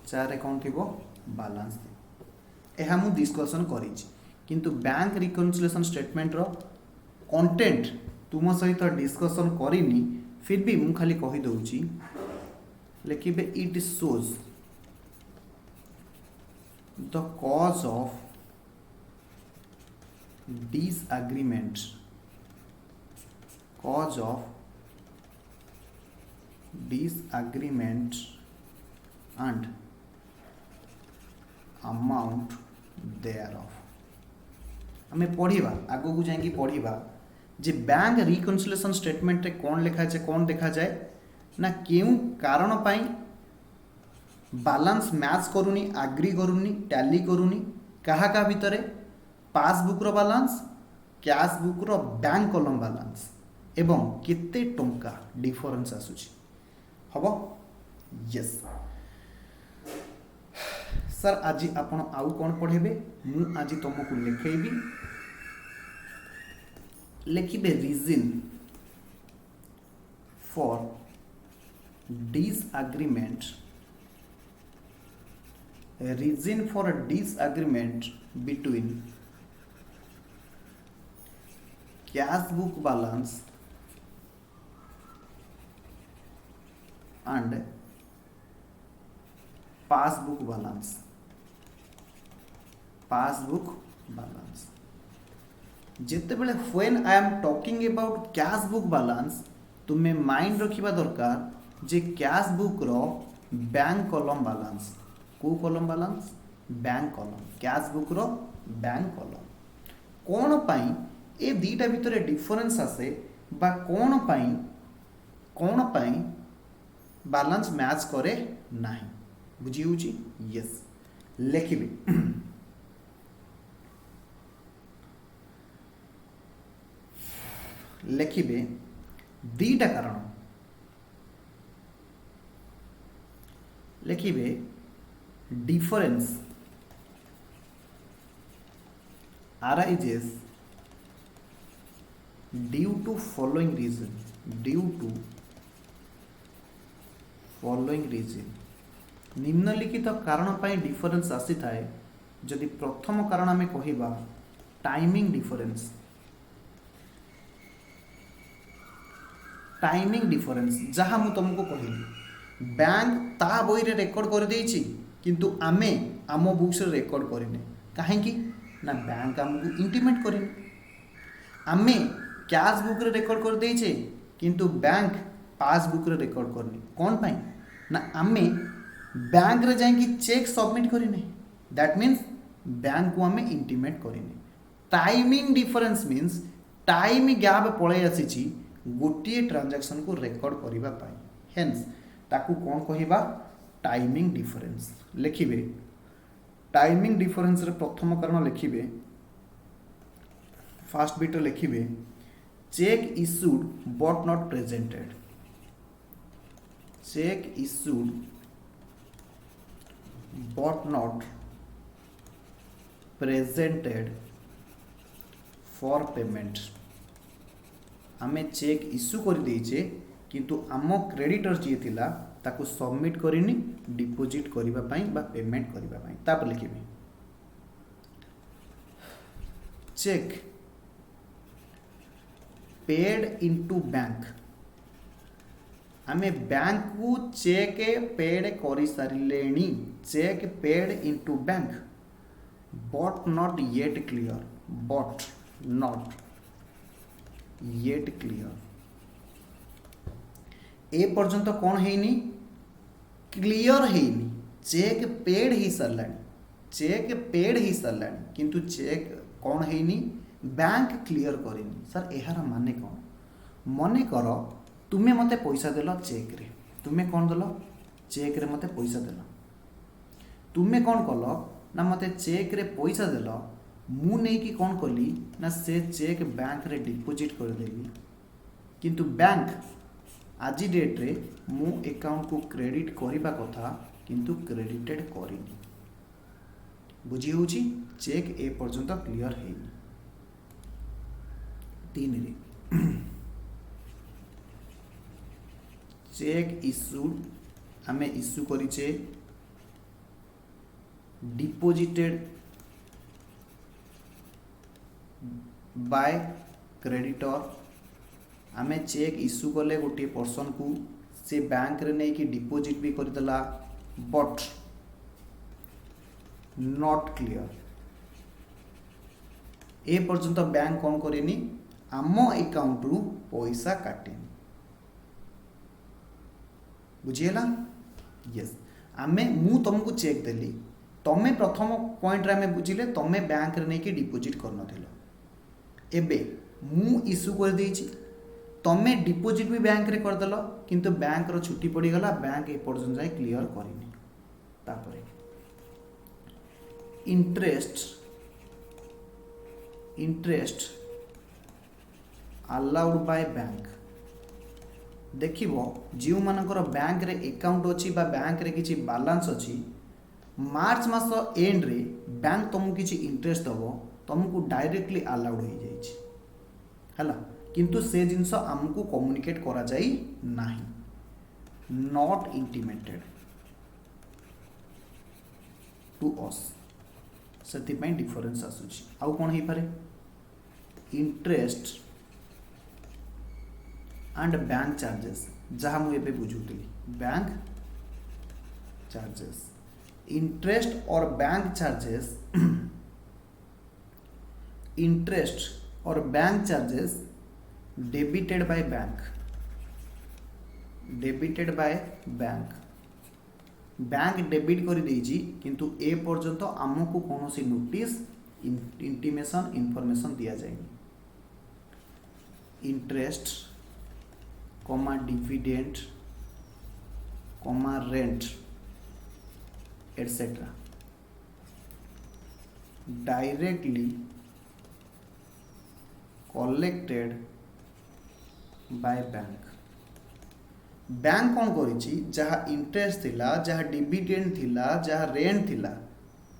चार रे कौन थिबो बैलेंस थिबो यह मु डिस्कशन करिछि किंतु बैंक रिकन्सिलिएशन स्टेटमेंट रो कंटेंट तुम सहित डिस्कशन करिनी फिर भी मु खाली कहि दउछि लिखिबे it shows the cause of disagreement cause of disagreement and amount thereof हमें पढ़िबा आगो को जाएंगी पढ़िबा जे बैंक रिकन्सिलिएशन स्टेटमेंट रे कौन लिखा जाए कौन देखा जाए ना केउ कारण पाई बैलेंस मैच करूनी एग्री करूनी टैली करूनी कहा का भितरे पासबुक रो बैलेंस कैश बुक रो बैंक कॉलम बैलेंस एवं केते टंका डिफरेंस आसुची हबो यस सर आज आपण आउ कोन पढेबे मु आज तुमको लिखेबी लिखिबे reason for disagreement between cash book balance and passbook balance जिते बेले when I am talking about cash book balance तुम्हें माइंड रखिबा दरकार जे कैश बुक रो बैंक कॉलम बैलेंस को column balance bank column cash book रो बैंक कॉलम कौन पाई ए दीटा भितर डिफरेंस आसे बा कौन पाई बैलेंस मैच करे नाही बुझी होची यस लिखिबे दीटा कारण लिखिबे difference arises due to following reason निम्नलिखित कारण पाई डिफरेंस आसी थाए जदि प्रथम कारण आमे कहिबा टाइमिंग डिफरेंस जहाँ मु तुमको कहली बैंक ता बही रे रेकॉर्ड कर देछि किंतु आमे आम बुक्स रे रेकॉर्ड करिने काहेकि ना बैंक हमको इंटीमेट करिने आमे कैश बुक रे रेकॉर्ड कर देछे किंतु बैंक पासबुक रे रेकॉर्ड करनी कौन पाई ना आमे बैंक रे जाएंगी चेक सबमिट करिने दैट मीन्स बैंक को आमे इंटीमेट करिने timing difference means time gap पळे आसीची गोटे ट्रांजैक्शन को रेकॉर्ड करिबा पाई हेंस ताकू कौन कहिबा टाइमिंग डिफरेंस लिखिबे टाइमिंग डिफरेंस रे प्रथम कारण लिखिबे फर्स्ट बिट लिखिबे cheque issued but not presented cheque issued but not presented for payment आमे चेक इश्यू कर देइछे किंतु आम क्रेडिटर जी थिला ताको सबमिट करिनी डिपोजिट करिबा पई बा पेमेंट करिबा पई तापर लिखिबे चेक पेड इनटू बैंक आमे बैंक को चेक पेड करि सारिलेनी cheque paid into bank but not yet clear ए पर्यंत कौन हेनी क्लियर हेनी चेक पेड ही सारानी, चेक पेड ही सारानी किंतु चेक कौन है बैंक क्लियर करेनि। सर यार माने कौन? मन कर तुम्हें मते पैसा देल चेक रे, तुम्हें कौन देल चेक रे मते पैसा देल, तुम्हें कौन कल ना मते चेक रे पैसा देल, मु नहीं कि कौन कली ना से चेक बैंक रे डिपोजिट करदेली किंतु बैंक आज डेट रे मो अकाउंट को क्रेडिट करबा कथा किंतु क्रेडिटेड करिनी। बुझी होची चेक ए पर्यंत क्लियर है। तीन रे चेक इश्यूड आमे इश्यू करिचे डिपोजिटेड बाय क्रेडिटर। आमे चेक इश्यू कले गोटे पर्सन को से बैंक रे नहीं कि डिपोजिट भी करदेला बट नॉट क्लियर। ए पर्यंत बैंक कौन करेनी आम अकाउंट रु पैसा काटेनी। बुझीगला? यस आमे मु तुमको चेक देली, तमे प्रथम पॉइंट रे आमे बुझिले तमे बैंक रे नहीं कि डिपोजिट करनथिलो, एबे मु इश्यू कर देछि तमे डिपोजिट भी बैंक रे करदेल किंतु बैंक रो छुट्टी पड़ी गला, बैंक ए पर्यंत जाय क्लियर करिनी। तापरे इंटरेस्ट अलाउड बाय बैंक। देखिबो जिउ मानकर बैंक रे अकाउंट अछि बा बैंक रे किछि बैलेंस अछि, मार्च मास एंड रे बैंक तुमको किछि इंटरेस्ट दबो, तुमको डायरेक्टली अलाउड हो जाइछि हला, किंतु से जिनस आमको कम्युनिकेट करा जाई नाही, नॉट इंटिमेटेड टू अस। सेति पई डिफरेंस आसुछि। आउ कोन हे पारे इंटरेस्ट एंड बैंक चार्जेस, जहाँ मुझे एबे बुझुतली बैंक चार्जेस, इंटरेस्ट और बैंक चार्जेस इंटरेस्ट और bank charges debited by bank, debited by bank. Bank debit कर देछि किंतु ए पर्यंत आमको कौन सी नोटिस इंटीमेशन इंफॉर्मेशन दिया जाएगी। Interest comma dividend comma rent etcetera directly collected by bank. Bank कौन करिछि जहाँ इंटरेस्ट थिला, जहाँ डिविडेंड थिला, जहाँ रेंट थिला,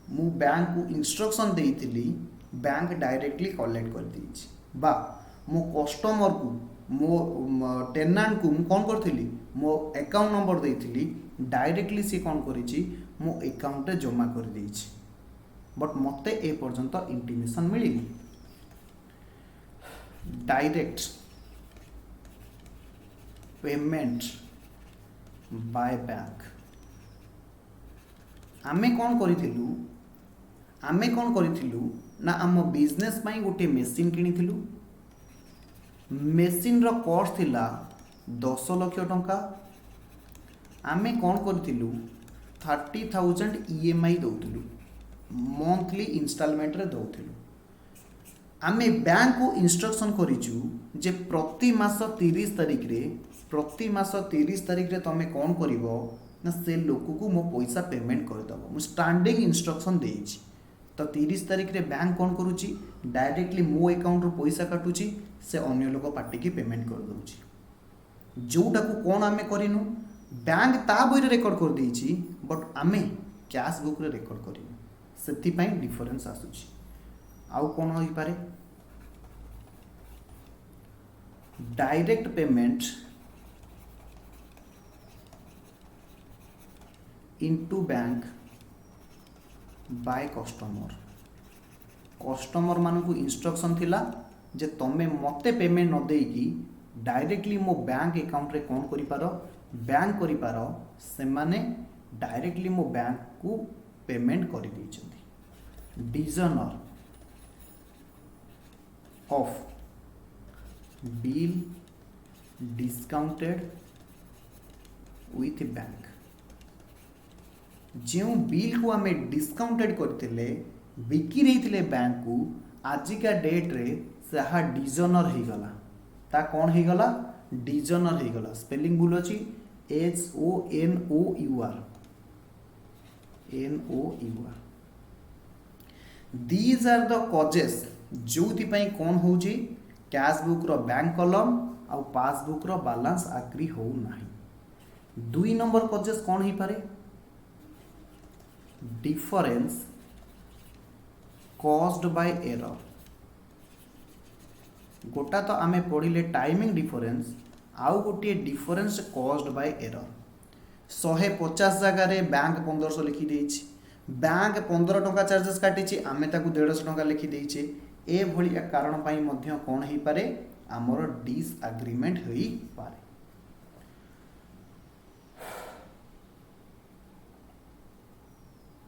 मु बैंक को इंस्ट्रक्शन देइथिली, बैंक डायरेक्टली कलेक्ट कर देछि बा मो कस्टमर को मो टेनांट को मु कौन करथिली मो अकाउंट नंबर देइथिली, डायरेक्टली सी कौन करिछि मो अकाउंट रे जमा कर देछि, बट मते ए पर्यंत इंटीमेशन मिलिनी। डायरेक्ट पेमेंट बाय बैंक आमे कौन करिथिलु, आमे कौन करिथिलु ना आम बिजनेस पाई गोटे मेसीन किनिथिलु, मेसीन रो कॉस्ट थिला 10 लाख टंका, आमे कौन करिथिलु 30,000 ईएमआई दउथिलु, मंथली इंस्टॉलमेंट रे दउथिलु। आमे बैंक को इंस्ट्रक्शन करिचु जे प्रति मास 30 तारिख रे, प्रति मास 30 तारिख रे तमे कौन करिवो ना से लोक को मो पैसा पेमेंट कर दबो, मु स्टैंडिंग इंस्ट्रक्शन देइछि। तो 30 तारिख रे बैंक कौन करूची डायरेक्टली मो अकाउंट रो पैसा काटुची, से अन्य लोक पार्टी की पेमेंट कर दउची। जोटा को कौन आमे करिनु बैंक ता बोई रे रिकॉर्ड कर देइछि, बट आमे कैश बुक रे रिकॉर्ड करिनु, सेति पई डिफरेंस आसुची। आउ कौन होई पारे direct payment into bank by customer. Customer मान को इंस्ट्रक्शन थिला जे तमे मते पेमेंट न देकी डायरेक्टली मो बैंक अकाउंट रे कौन करि पारो बैंक करि पारो, से माने डायरेक्टली मो बैंक को पेमेंट करि दैछथि। Dishonour of bill discounted with bank. जो बिल को आम डिस्काउंटेड करते बिकी रही बैंक को आजिका डेट रे से डिजनर हो गला ता कौन हो गला डिजनर हो गला स्पेलिंग भूल अच्छी HONOUR NOUR these are the causes जो कौन हो कैश बुक रो बैंक कलम आउ पासबुक रो बैलेंस आग्री हो नहीं। 2 नंबर कजेस कौन हो पारे डिफरेंस कॉज्ड बाय एरर गोटा तो आमे पढ़िले टाइमिंग डिफरेंस आउ गोटे डिफरेंस कॉज्ड बाय एरर 150 जगह रे बैंक 1500 लिखी देछि बैंक 15 टंका चार्जेस काटिछि आमे ताकू 150 टंका लिखी देइछे ए भली कारण पाई मध्य कोन हेई पारे हमर डिसएग्रीमेंट होई पारे।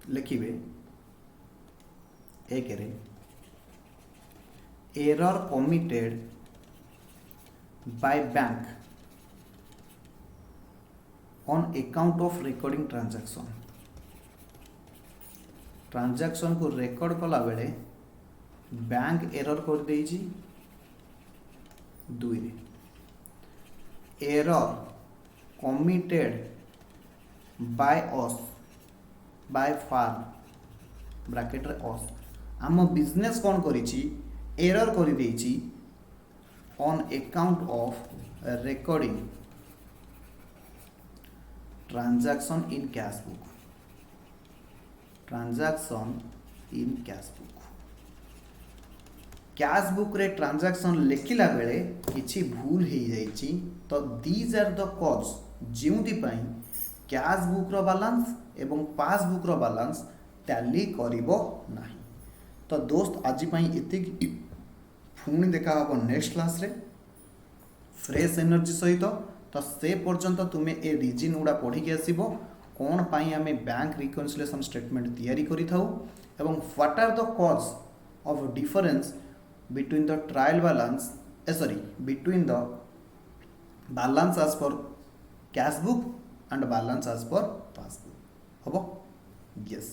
लिखिबे एक रे error committed by bank on account of recording transaction को रेकॉर्ड कला बेले बैंक एरर कर देइछि 2 रे error committed by us by firm bracket रे अस आम बिजनेस कौन करिछि एरर कर देइछि on account of recording transaction in cash book cash book रे ट्रांजैक्शन लिखिला बेले किछि भूल हो जाइछि तो दीज आर द कॉज जोंथि पई कैश बुक रो बैलेंस एवं पासबुक रो बैलेंस टैली करिवो नाही। तो दोस्त आज पई एतिक पुणी देखा हम नेक्स्ट क्लास रे फ्रेश एनर्जी सहित तो से पर्यंत तुमे ए रीजन गुड़ा पढ़ी आसब कौन पाई आमे बैंक रिकन्सिलिएशन स्टेटमेंट तैयारी करि थाउ एवं what are the cause of difference between the trial balance between the balance as per cash book and balance as per passbook हम यस।